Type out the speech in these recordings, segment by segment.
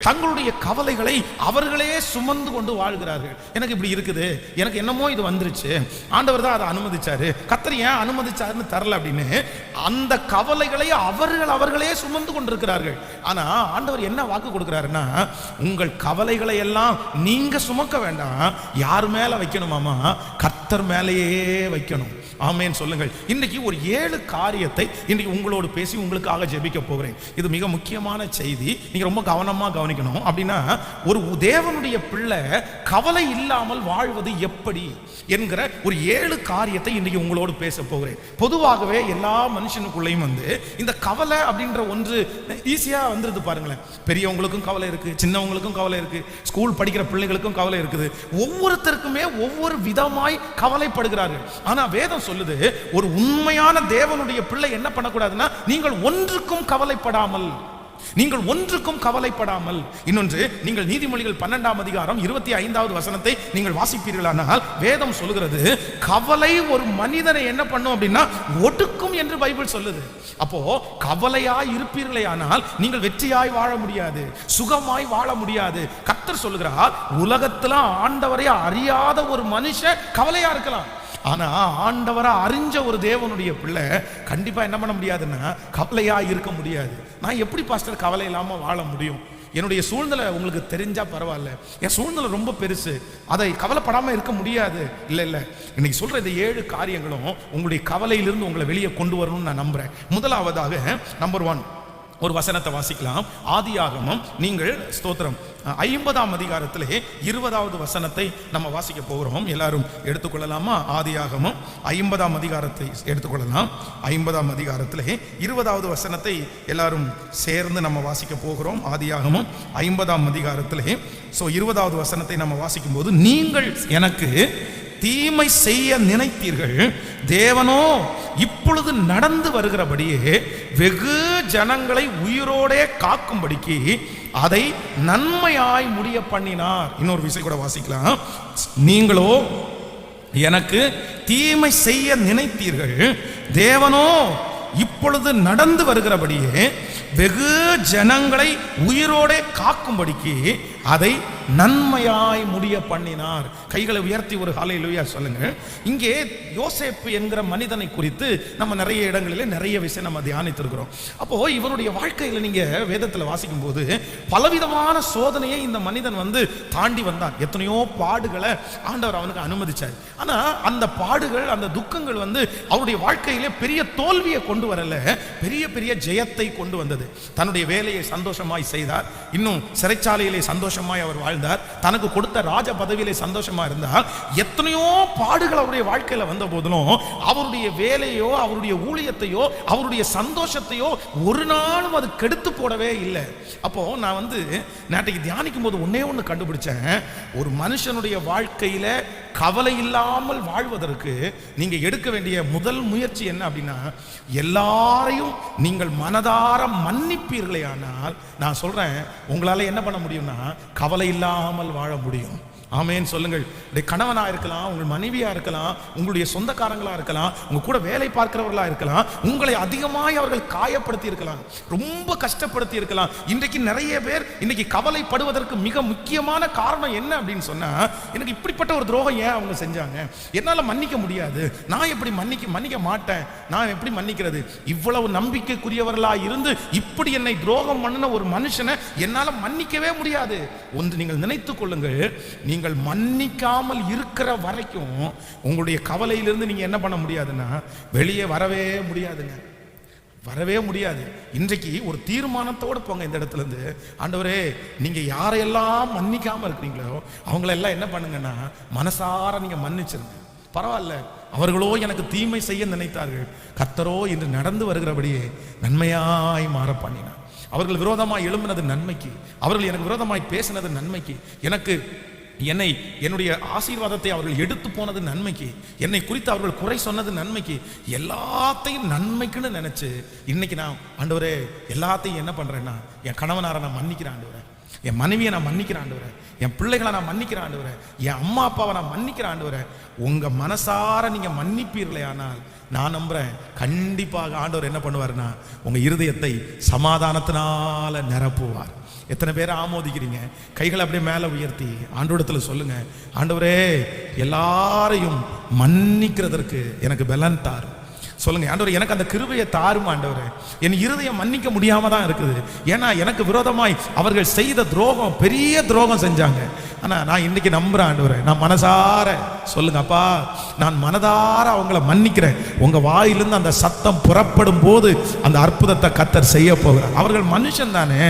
தங்களுடைய கவலைகளை அவர்களே சுமந்து கொண்டு வாழ்கிறார்கள். எனக்கு இப்படி இருக்குது, எனக்கு என்னமோ இது வந்துருச்சு, ஆண்டவர் தான் அதை அனுமதிச்சாரு, கர்த்தர் ஏன் அனுமதிச்சாருன்னு தரல அப்படின்னு அந்த கவலைகளை அவர்களே சுமந்து கொண்டிருக்கிறார்கள். ஆனா ஆண்டவர் என்ன வாக்கு கொடுக்கிறாருன்னா, உங்கள் கவலைகளை எல்லாம் நீங்க சுமக்க வேண்டாம், யார் மேல வைக்கணுமாமா? கர்த்தர் மேலேயே வைக்கணும். ஆமென் சொல்லுங்கள். இன்னைக்கு ஒரு 7 காரியத்தை இன்னைக்கு உங்களோடு பேசி உங்களுக்காக ஜெபிக்க போகிறேன். இது மிக முக்கியமான செய்தி, நீங்க ரொம்ப கவனமா கவனிக்கணும். அப்படின்னா ஒரு தேவனுடைய பிள்ளை கவலை இல்லாமல் வாழ்வது எப்படி என்கிற ஒரு 7 காரியத்தை இன்னைக்கு உங்களோடு பேச போகிறேன். பொதுவாகவே எல்லா மனுஷனுக்குள்ளேயும் இந்த கவலை அப்படின்ற ஒன்று ஈஸியா வந்துருது பாருங்களேன். பெரியவங்களுக்கும் கவலை இருக்கு, சின்னவங்களுக்கும் கவலை இருக்கு, ஸ்கூல் படிக்கிற பிள்ளைகளுக்கும் கவலை இருக்குது. ஒவ்வொருத்தருக்குமே ஒவ்வொரு விதமாய் கவலைப்படுகிறார்கள். ஆனா வேதம் சொல்லுது, ஒரு உண்மையான தேவனுடைய பிள்ளை என்ன பண்ணக்கூடாதுன்னா, நீங்கள் ஒன்றுக்கும் கவலைப்படாமல், நீங்கள் ஒன்றுக்கும் கவலைப்படாமல். இன்னொன்று, நீங்கள் நீதிமொழிகள் 12ஆம் அதிகாரம் 25வது வசனத்தை நீங்கள் வாசிப்பீர்களானால் வேதம் சொல்லுகிறது, கவலை ஒரு மனிதனை என்ன பண்ணும் அப்படின்னா ஒடுக்கும் என்று பைபிள் சொல்லுது. அப்போ கவலையாய் இருப்பீர்களே ஆனால் நீங்கள் வெற்றியாய் வாழ முடியாது, சுகமாய் வாழ முடியாது. கர்த்தர் சொல்லுகிறார், உலகத்துல ஆண்டவரை அறியாத ஒரு மனுஷன் கவலையா இருக்கலாம், ஆனா ஆண்டவரை அறிஞ்ச ஒரு தேவனுடைய பிள்ளை கண்டிப்பா என்ன பண்ண முடியாதுன்னா கவலையா இருக்க முடியாது. நான் எப்படி பாஸ்டர் கவலை இல்லாம வாழ முடியும்? என்னுடைய சூழ்நிலை உங்களுக்கு தெரிஞ்சா பரவாயில்ல, என் சூழ்நிலை ரொம்ப பெருசு, அதை கவலைப்படாம இருக்க முடியாது. இல்ல, இன்னைக்கு சொல்ற இந்த 7 காரியங்களும் உங்களுடைய கவலையிலிருந்து உங்களை வெளியே கொண்டு வரணும்னு நான் நம்புறேன். முதலாவதாக நம்பர் 1 ஒரு வசனத்தை வாசிக்கலாம். ஆதியாகமம், நீங்கள் ஸ்தோத்திரம் 50ஆம் அதிகாரத்திலே 20வது வசனத்தை நம்ம வாசிக்க போகிறோம். எல்லாரும் எடுத்துக்கொள்ளலாமா? ஆதியாகமம் 50ஆம் அதிகாரத்தை எடுத்துக்கொள்ளலாம். 50ஆம் அதிகாரத்திலே 20வது வசனத்தை எல்லாரும் சேர்ந்து நம்ம வாசிக்க போகிறோம். ஆதியாகமம் 50ஆம் அதிகாரத்திலே 20வது வசனத்தை நம்ம வாசிக்கும் போது, நீங்கள் எனக்கு தீமை செய்ய நினைத்தீர்கள், தேவனோ இப்பொழுது நடந்து வருகிறபடியே வெகு ஜனங்களை உயிரோடே காக்கும்படிக்கு அதை நன்மையாய் முடிய பண்ணினார். இன்னொரு விஷயம் கூட வாசிக்கலாம். நீங்களோ எனக்கு தீமை செய்ய நினைத்தீர்கள், தேவனோ இப்பொழுது நடந்து வருகிறபடியே வெகு ஜனங்களை உயிரோடே காக்கும்படிக்கு அதை நன்மையாய் முடிய பண்ணினார். கைகளை உயர்த்தி ஒரு ஹல்லேலூயா சொல்லுங்க. இங்கே யோசேப்பு என்கிற மனிதனை குறித்து நம்ம நிறைய இடங்களிலே நிறைய விஷயம் நம்ம தியானித்திருக்கிறோம். அப்போ இவனுடைய வாழ்க்கையில் நீங்க வேதத்தில் வாசிக்கும் போது பலவிதமான சோதனையை இந்த மனிதன் தாண்டி வந்தான். எத்தனையோ பாடுகளை ஆண்டவர் அவனுக்கு அனுமதிச்சார். ஆனா அந்த பாடுகள், அந்த துக்கங்கள் அவருடைய வாழ்க்கையிலே பெரிய தோல்வியை கொண்டு வரல, பெரிய பெரிய ஜெயத்தை கொண்டு வந்தது. தன்னுடைய வேலையை சந்தோஷமாய் செய்தார், இன்னும் சிறைச்சாலையிலே சந்தோஷமாய் அவர் வாழ்ந்தார், தனக்கு கொடுத்த ராஜ பதவியிலே சந்தோஷமா இருந்தார். எத்தனையோ பாடுகள் அவருடைய வாழ்க்கையில வந்த போதிலும் அவருடைய வேலையோ, அவருடைய ஊழியத்தையோ, அவருடைய சந்தோஷத்தையோ ஒரு நாளும் அது கெடுத்து போடவே இல்லை. அப்போ நான் நேற்றைக்கு தியானிக்கும் போது ஒன்னே ஒன்று கண்டுபிடிச்சேன். ஒரு மனுஷனுடைய வாழ்க்கையில கவலை இல்லாமல் வாழ்வதற்கு நீங்க எடுக்க வேண்டிய முதல் முயற்சி என்ன அப்படின்னா, எல்லாரையும் நீங்கள் மனதார மன்னிப்பீர்களே ஆனால் நான் சொல்றேன், உங்களால என்ன பண்ண முடியும்னா கவலை இல்லாமல் வாழ முடியும். ஆமேன் சொல்லுங்கள். கணவனா இருக்கலாம், உங்கள் மனைவியா இருக்கலாம், உங்களுடைய சொந்தக்காரங்களா இருக்கலாம், உங்க கூட வேலை பார்க்கிறவர்களா இருக்கலாம், உங்களை அதிகமாய் அவர்கள் காயப்படுத்தி இருக்கலாம், ரொம்ப கஷ்டப்படுத்தி இருக்கலாம். இன்றைக்கு நிறைய பேர் இன்னைக்கு கவலைப்படுவதற்கு மிக முக்கியமான காரணம் என்ன அப்படின்னு சொன்னா, எனக்கு இப்படிப்பட்ட ஒரு துரோகம் ஏன் அவங்க செஞ்சாங்க, என்னால மன்னிக்க முடியாது, நான் எப்படி மன்னிக்க மாட்டேன், நான் எப்படி மன்னிக்கிறது, இவ்வளவு நம்பிக்கைக்குரியவர்களா இருந்து இப்படி என்னை துரோகம் பண்ணின ஒரு மனுஷனை என்னால மன்னிக்கவே முடியாது. ஒன்று நீங்கள் நினைத்துக் கொள்ளுங்கள், நீங்கள் மன்னிக்காமல் இருக்கிற வரைக்கும் உங்களுடைய கவலையிலிருந்து நீங்க என்ன பண்ண முடியாதுன்னா வெளியே வரவே முடியாதுங்க, வரவே முடியாது. இன்றைக்கு ஒரு தீர்மானத்தோடு போங்க இந்த இடத்துல இருந்து, ஆண்டவரே நீங்க யாரையெல்லாம் மன்னிக்காம இருக்கிறீங்களோ அவங்களெல்லாம் என்ன பண்ணுங்கன்னா மனசார நீங்க மன்னிச்சிருங்க. பரவாயில்ல, அவர்களோ எனக்கு தீமை செய்ய நினைத்தார்கள், கர்த்தரோ இன்று நடந்து வருகிறபடியே நன்மையாய் மாற பண்ணினார். அவர்கள் விரோதமாய் எழும்பினது நன்மைக்கு, அவர்கள் எனக்கு விரோதமாய் பேசினது நன்மைக்கு, என்னுடைய ஆசீர்வாதத்தை அவர்கள் எடுத்து போனது நன்மைக்கு, என்னை குறித்து அவர்கள் குறை சொன்னது நன்மைக்கு, எல்லாத்தையும் நன்மைக்குன்னு நினைச்சு இன்னைக்கு நான் ஆண்டவரே எல்லாத்தையும் என்ன பண்றேன்னா என் கணவனாரை நான் மன்னிக்கிறேன், ஆண்டவரே என் மனைவியை நான் மன்னிக்கிறேன் ஆண்டவரே, என் பிள்ளைகளை நான் மன்னிக்கிறேன் ஆண்டவரே, என் அம்மா அப்பாவை நான் மன்னிக்கிறேன் ஆண்டவரே. உங்க மனசார நீங்க மன்னிப்பீர்களே ஆனால் நான் நம்புறேன் கண்டிப்பாக ஆண்டவர் என்ன பண்ணுவாருன்னா உங்க இருதயத்தை சமாதானத்தினால நிரப்புவார். எத்தனை பேரை ஆமோதிக்கிறீங்க? கைகளை அப்படியே மேலே உயர்த்தி ஆண்டவரிடத்துல சொல்லுங்க, ஆண்டவரே எல்லாரையும் மன்னிக்கிறதற்கு எனக்கு பலன் தாரு. சொல்லுங்க, ஆண்டவரே எனக்கு அந்த கிருபையை தாரும் ஆண்டவரே. என் இருதயம் மன்னிக்க முடியாம தான் இருக்குது. ஏன்னா எனக்கு விரோதமாய் அவர்கள் செய்த துரோகம், பெரிய துரோகம் செஞ்சாங்க. ஆனா நான் இன்னைக்கு நம்புறேன் ஆண்டவரே, நான் மனசார சொல்லுங்க அப்பா, நான் மனதார அவங்கள மன்னிக்கிறேன். உங்க வாயிலிருந்து அந்த சத்தம் புறப்படும் போது அந்த அற்புதத்தை கர்த்தர் செய்ய போகிறார். அவர்கள் மனுஷன் தானே,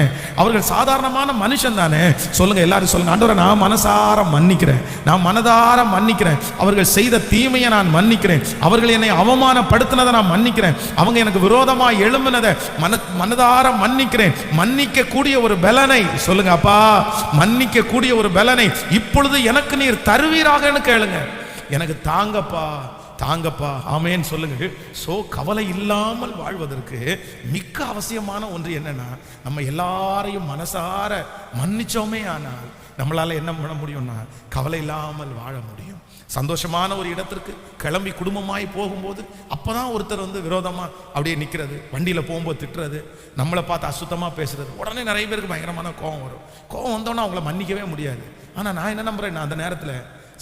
அவர்கள் சாதாரணமான மனுஷன் தானே. சொல்லுங்க, எல்லாரும் சொல்லுங்க, ஆண்டவரே நான் மனசார மன்னிக்கிறேன், நான் மனதார மன்னிக்கிறேன். அவர்கள் செய்த தீமையை நான் மன்னிக்கிறேன். அவர்கள் என்னை அவமானப்படுத்தினதை நான் மன்னிக்கிறேன். அவங்க எனக்கு விரோதமா எழும்பினதை மனதார மன்னிக்கிறேன். மன்னிக்க கூடிய ஒரு பலனை சொல்லுங்க அப்பா, மன்னிக்க கூடிய ஒரு பலனை இப்பொழுது எனக்கு நீர் தருவீராக கேளுங்க. எனக்கு தாங்கப்பா, தாங்கப்பா. ஆமேன் சொல்லுங்க. சோ கவலை இல்லாமல் வாழ்வதற்கு மிக்க அவசியமான ஒன்று என்னன்னா, நம்ம எல்லாரையும் மனசார மன்னிச்சோமே ஆனால் நம்மளால என்ன பண்ண முடியும்னா கவலை இல்லாமல் வாழ முடியும். சந்தோஷமான ஒரு இடத்திற்கு கிளம்பி குடும்பமாய் போகும்போது அப்பதான் ஒருத்தர் வந்து விரோதமா அப்படியே நிக்கிறது, வண்டியில போகும்போது திட்டுறது, நம்மளை பார்த்து அசுத்தமா பேசுறது, உடனே நிறைய பேருக்கு பயங்கரமான கோபம் வரும். கோபம் வந்தோன்னா அவங்கள மன்னிக்கவே முடியாது. ஆனா நான் என்ன நம்புறேன், நான் அந்த நேரத்துல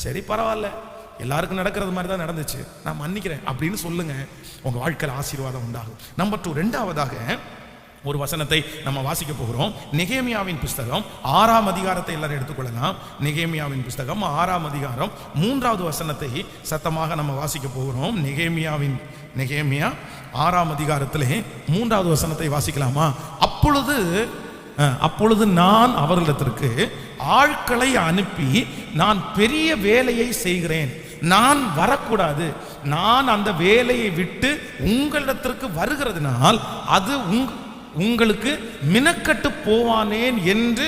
சரி பரவாயில்ல, எல்லாருக்கும் நடக்கிறது மாதிரி தான் நடந்துச்சு, நான் மன்னிக்கிறேன் அப்படின்னு சொல்லுங்க. உங்க வாழ்க்கையில் ஆசீர்வாதம் உண்டாகும். நம்பர் 2, ரெண்டாவதாக ஒரு வசனத்தை நம்ம வாசிக்க போகிறோம். நெகேமியாவின் புஸ்தகம் 6ஆம் அதிகாரத்தை எல்லாரும் எடுத்துக்கொள்ளலாம். நெகேமியாவின் புஸ்தகம் 6ஆம் அதிகாரம் 3வது வசனத்தை சத்தமாக நம்ம வாசிக்க போகிறோம். நெகேமியா 6ஆம் அதிகாரத்திலே 3வது வசனத்தை வாசிக்கலாமா? அப்பொழுது நான் அவர்களிடத்திற்கு ஆட்களை அனுப்பி நான் பெரிய வேலையை செய்கிறேன், நான் வரக்கூடாது, நான் அந்த வேலையை விட்டு உங்களிடத்திற்கு வருகிறதுனால் அது உங்களுக்கு மினக்கட்டு போவானேன் என்று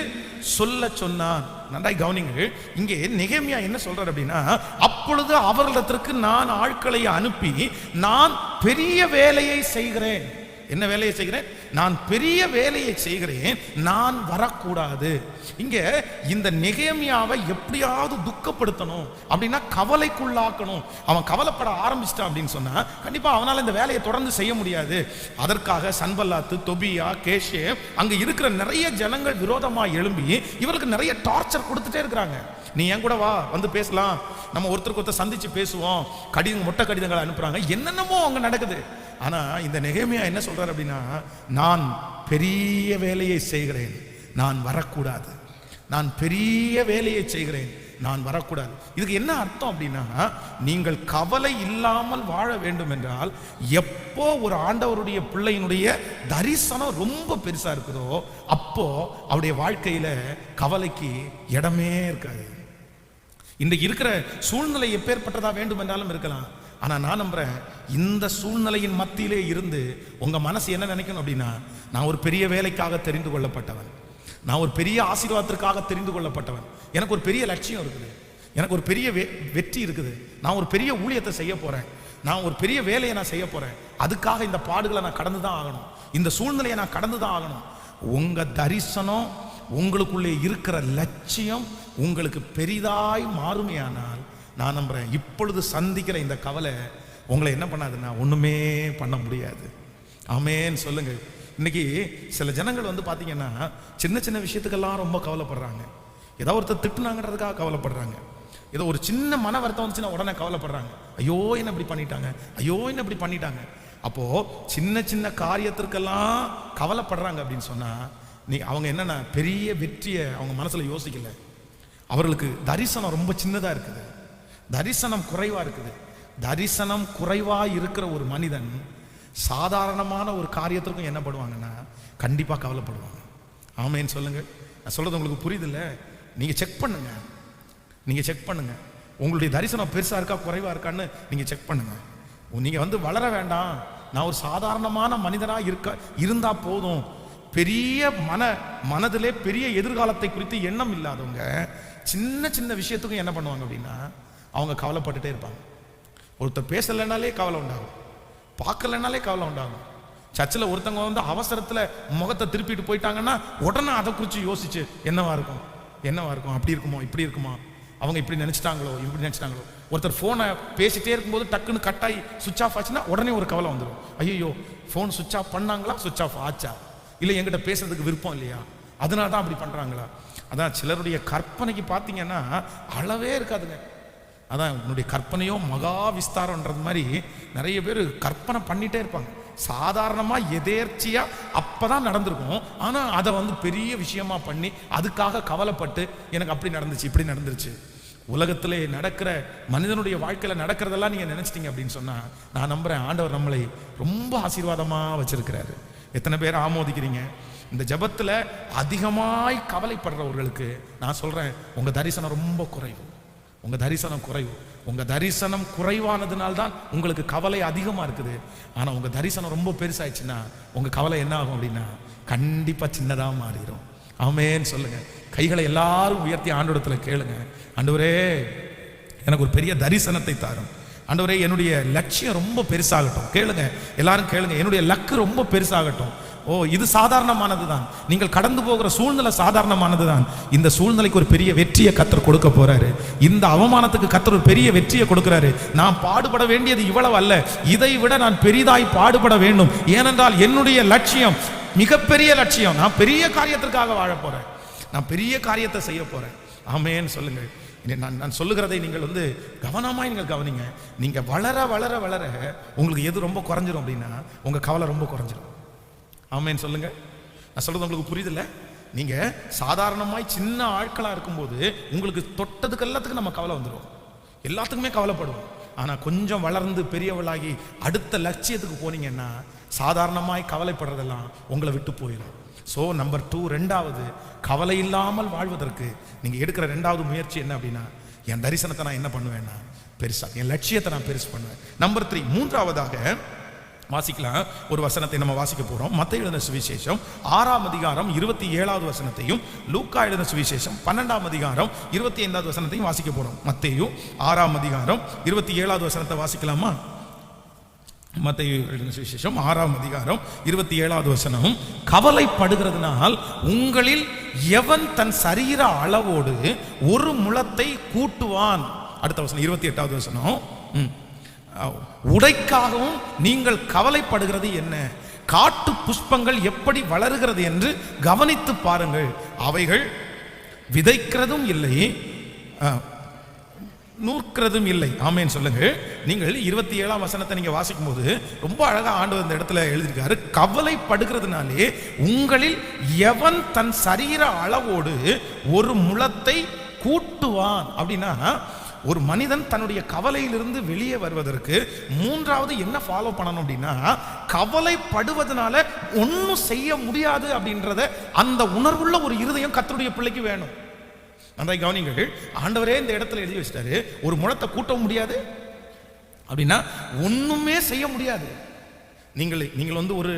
சொல்ல சொன்னான். நன்றாய் கவனிங்க. இங்கே நெகேமியா என்ன சொல்றார் அப்படின்னா, அப்பொழுது அவர்களிடத்திற்கு நான் ஆட்களை அனுப்பி நான் பெரிய வேலையை செய்கிறேன். என்ன வேலையை செய்கிறேன்? நான் பெரிய வேலையை செய்கிறேன், நான் வரக்கூடாது. இங்க இந்த நெகேமியாவை எப்படியாவது துக்கப்படுத்தணும் அப்படின்னா கவலைக்குள்ளாக்கணும். அவன் கவலைப்பட ஆரம்பிச்சிட்டான் அப்படின்னு சொன்னா கண்டிப்பா அவனால இந்த வேலையை தொடர்ந்து செய்ய முடியாது. அதற்காக சன்பல்லாத்து, தொபியா, கேஷே அங்க இருக்கிற நிறைய ஜனங்கள் விரோதமா எழும்பி இவருக்கு நிறைய டார்ச்சர் கொடுத்துட்டே இருக்கிறாங்க. நீ என் கூட வா, வந்து பேசலாம், நம்ம ஒருத்தருக்கு ஒருத்தர் சந்திச்சு பேசுவோம், மொட்டை கடிதங்களை அனுப்புறாங்க, என்னென்னமோ அங்க நடக்குது. ஆனா இந்த நெகேமியா என்ன சொல்றாரு அப்படின்னா, நான் பெரிய வேலையை செய்கிறேன், நான் வரக்கூடாது, நான் பெரிய வேலையை செய்கிறேன், நான் வரக்கூடாது. இதுக்கு என்ன அர்த்தம் அப்படின்னா, நீங்கள் கவலை இல்லாமல் வாழ வேண்டும் என்றால் எப்போ ஒரு ஆண்டவருடைய பிள்ளையினுடைய தரிசனம் ரொம்ப பெருசா இருக்குதோ அப்போ அவருடைய வாழ்க்கையில கவலைக்கு இடமே இருக்காது. இன்றைக்கு இருக்கிற சூழ்நிலை எப்பேற்பட்டதா வேண்டும் என்றாலும் இருக்கலாம். ஆனா நான் நம்புறேன், இந்த சூழ்நிலையின் மத்தியிலே இருந்து உங்க மனசு என்ன நினைக்கணும் அப்படின்னா, நான் ஒரு பெரிய வேலைக்காக தெரிந்து கொள்ளப்பட்டவன், நான் ஒரு பெரிய ஆசீர்வாதத்திற்காக தெரிந்து கொள்ளப்பட்டவன், எனக்கு ஒரு பெரிய லட்சியம் இருக்குது, எனக்கு ஒரு பெரிய வெற்றி இருக்குது, நான் ஒரு பெரிய ஊழியத்தை செய்ய போறேன், நான் ஒரு பெரிய வேலையை நான் செய்ய போறேன், அதுக்காக இந்த பாடுகளை நான் கடந்து தான் ஆகணும், இந்த சூழ்நிலையை நான் கடந்து தான் ஆகணும். உங்க தரிசனம், உங்களுக்குள்ளே இருக்கிற லட்சியம் உங்களுக்கு பெரிதாய் மாறுமையானால் நான் நம்புறேன் இப்பொழுது சந்திக்கிற இந்த கவலை உங்களை என்ன பண்ணாதுன்னா ஒண்ணுமே பண்ண முடியாது. ஆமேன்னு சொல்லுங்க. இன்னைக்கு சில ஜனங்கள் வந்து பாத்தீங்கன்னா சின்ன சின்ன விஷயத்துக்கெல்லாம் ரொம்ப கவலைப்படுறாங்க. ஏதோ ஒருத்தர் திட்டுனாங்கன்றதுக்காக கவலைப்படுறாங்க. ஏதோ ஒரு சின்ன மன வருத்தம் வந்துச்சுன்னா உடனே கவலைப்படுறாங்க, ஐயோ என்ன இப்படி பண்ணிட்டாங்க, ஐயோ என்ன இப்படி பண்ணிட்டாங்க. அப்போ சின்ன சின்ன காரியத்திற்கெல்லாம் கவலைப்படுறாங்க அப்படின்னு சொன்னா அவங்க என்னன்னா பெரிய வெற்றியை அவங்க மனசுல யோசிக்கல. அவர்களுக்கு தரிசனம் ரொம்ப சின்னதா இருக்குது, தரிசனம் குறைவா இருக்குது. தரிசனம் குறைவா இருக்கிற ஒரு மனிதன் சாதாரணமான ஒரு காரியத்திற்கும் என்ன படுவாங்கன்னா கண்டிப்பா கவலைப்படுவாங்க. ஆமேன்னு சொல்லுங்க. நான் சொல்றது உங்களுக்கு புரியுது இல்ல? நீங்க செக் பண்ணுங்க, நீங்க செக் பண்ணுங்க, உங்களுடைய தரிசனம் பெருசா இருக்கா குறைவா இருக்கான்னு நீங்க செக் பண்ணுங்க. நீங்க வந்து வளர வேண்டாம், நான் ஒரு சாதாரணமான மனிதனா இருந்தா போதும். பெரிய மனதிலே பெரிய எதிர்காலத்தை குறித்து எண்ணம் இல்லாதவங்க சின்ன சின்ன விஷயத்துக்கும் என்ன பண்ணுவாங்க அப்படின்னா அவங்க கவலைப்பட்டுட்டே இருப்பாங்க. ஒருத்தர் பேசலைனாலே கவலை உண்டாகும், பார்க்கலைனாலே கவலை உண்டாகும், சர்ச்சில் ஒருத்தவங்க வந்து அவசரத்தில் முகத்தை திருப்பிட்டு போயிட்டாங்கன்னா உடனே அதை குறித்து யோசிச்சு என்னவா இருக்கும், அப்படி இருக்குமோ, இப்படி இருக்குமா, அவங்க இப்படி நினைச்சிட்டாங்களோ, இப்படி நினைச்சிட்டாங்களோ. ஒருத்தர் ஃபோனை பேசிட்டே இருக்கும்போது டக்குன்னு கட்டாயி சுவிச் ஆஃப் ஆச்சுன்னா உடனே ஒரு கவலை வந்துடும். ஐயோ, ஃபோன் சுவிச் ஆஃப் பண்ணாங்களா, சுவிச் ஆஃப் ஆச்சா, இல்லை என்கிட்ட பேசுறதுக்கு விருப்பம் இல்லையா, அதனால தான் அப்படி பண்றாங்களா. அதான் சிலருடைய கற்பனைக்கு பார்த்தீங்கன்னா அளவே இருக்காதுங்க. அதான் உன்னுடைய கற்பனையோ மகா விஸ்தாரம்ன்றது மாதிரி நிறைய பேர் கற்பனை பண்ணிட்டே இருப்பாங்க. சாதாரணமாக எதேர்ச்சியாக அப்போ தான் நடந்திருக்கும், ஆனால் அதை வந்து பெரிய விஷயமா பண்ணி அதுக்காக கவலைப்பட்டு எனக்கு அப்படி நடந்துச்சு, இப்படி நடந்துருச்சு. உலகத்திலே நடக்கிற மனிதனுடைய வாழ்க்கையில் நடக்கிறதெல்லாம் நீங்கள் நினச்சிட்டீங்க அப்படின்னு சொன்னால், நான் நம்புகிறேன் ஆண்டவர் நம்மளை ரொம்ப ஆசீர்வாதமாக வச்சிருக்கிறாரு. எத்தனை பேர் ஆமோதிக்கிறீங்க? இந்த ஜபத்தில் அதிகமாய் கவலைப்படுறவர்களுக்கு நான் சொல்கிறேன், உங்கள் தரிசனம் ரொம்ப குறைவு. உங்கள் தரிசனம் குறைவு. உங்கள் தரிசனம் குறைவானதுனால்தான் உங்களுக்கு கவலை அதிகமாக இருக்குது. ஆனால் உங்கள் தரிசனம் ரொம்ப பெருசாயிடுச்சுன்னா உங்கள் கவலை என்ன ஆகும் அப்படின்னா கண்டிப்பாக சின்னதாக மாறிடும். ஆமென் சொல்லுங்க. கைகளை எல்லாரும் உயர்த்தி ஆண்டவரிடத்தில் கேளுங்க. ஆண்டவரே, எனக்கு ஒரு பெரிய தரிசனத்தை தாரும். ஆண்டவரே, என்னுடைய லட்சியம் ரொம்ப பெருசாகட்டும். கேளுங்க, எல்லாரும் கேளுங்க. என்னுடைய லக்கு ரொம்ப பெருசாகட்டும். இது சாதாரணமானது தான். நீங்கள் கடந்து போகிற சூழ்நிலை சாதாரணமானது தான். இந்த சூழ்நிலைக்கு ஒரு பெரிய வெற்றியை கர்த்தர் கொடுக்க போறாரு. இந்த அவமானத்துக்கு கர்த்தர் ஒரு பெரிய வெற்றியை கொடுக்கிறாரு. நான் பாடுபட வேண்டியது இவ்வளவு அல்ல, இதை விட நான் பெரிதாய் பாடுபட வேண்டும். ஏனென்றால் என்னுடைய லட்சியம் மிகப்பெரிய லட்சியம். நான் பெரிய காரியத்திற்காக வாழ போறேன். நான் பெரிய காரியத்தை செய்ய போறேன். ஆமென் சொல்லுங்கள். நான் சொல்லுகிறதை நீங்கள் வந்து கவனமாய் நீங்கள் கவனிங்க. நீங்க வளர வளர வளர உங்களுக்கு எது ரொம்ப குறைஞ்சிரும் அப்படின்னா உங்க கவலை ரொம்ப குறைஞ்சிரும். ஆமென் சொல்லுங்க. நான் சொல்றது உங்களுக்கு புரியுதில்ல? நீங்க சாதாரணமாய் சின்ன ஆட்களா இருக்கும்போது உங்களுக்கு தொட்டதுக்கு எல்லாத்துக்கும் நம்ம கவலை வந்துடும், எல்லாத்துக்குமே கவலைப்படுவோம். ஆனா கொஞ்சம் வளர்ந்து பெரியவளாகி அடுத்த லட்சியத்துக்கு போனீங்கன்னா சாதாரணமாய் கவலைப்படுறதெல்லாம் உங்களை விட்டு போயிடும். ஸோ நம்பர் 2, ரெண்டாவது, கவலை இல்லாமல் வாழ்வதற்கு நீங்க எடுக்கிற ரெண்டாவது முயற்சி என்ன அப்படின்னா, என் தரிசனத்தை நான் என்ன பண்ணுவேன்னா பெருசா, என் லட்சியத்தை நான் பெருசு பண்ணுவேன். நம்பர் 3, மூன்றாவதாக வாசிக்கலாம். ஒரு வசனத்தை நம்ம வாசிக்க போறோம். மத்தேயு எழுதின சுவிசேஷம் 6ஆம் அதிகாரம் 27வது வசனத்தையும், லூக்கா எழுதின சுவிசேஷம் 12ஆம் அதிகாரம் 25வது வசனத்தையும் வாசிக்க போறோம். மத்தேயு 6ஆம் அதிகாரம் 27வது வசனத்தை வாசிக்கலாமா? மத்தேயு எழுதின சுவிசேஷம் 6ஆம் அதிகாரம் 27வது வசனம், கவலைப்படுகிறதுனால் உங்களில் எவன் தன் சரீர அளவோடு ஒரு முழத்தை கூட்டுவான். அடுத்த வசனம் 28வது வசனம், உடைக்காகவும் நீங்கள் கவலைப்படுகிறது என்ன? காட்டு புஷ்பங்கள் எப்படி வளருகிறது என்று கவனித்து பாருங்கள். அவைகள் விதைக்கிறதும் இல்லை, நூற்கிறதும் இல்லை. ஆமென் சொல்லுங்க. நீங்கள் 27ஆம் வசனத்தை நீங்க வாசிக்கும் போது ரொம்ப அழகா ஆண்டவர் இந்த இடத்துல எழுதியிருக்காரு. கவலைப்படுகிறதுனாலே உங்களில் எவன் தன் சரீர அளவோடு ஒரு முழத்தை கூட்டுவான் அப்படின்னா, ஒரு மனிதன் தன்னுடைய கவலையிலிருந்து வெளியே வருவதற்கு மூன்றாவது என்ன ஃபாலோ பண்ணணும் அப்படின்னா, கவலைப்படுவதனால ஒன்னும் செய்ய முடியாது அப்படின்றத அந்த உணர்வுள்ள ஒரு இருதயம் கர்த்தருடைய பிள்ளைக்கு வேணும். அந்த கவனிங்கள், ஆண்டவரே இந்த இடத்துல எழுதி வச்சிட்டாரு, ஒரு முழத்தை கூட்ட முடியாது அப்படின்னா ஒண்ணுமே செய்ய முடியாது. நீங்கள் வந்து ஒரு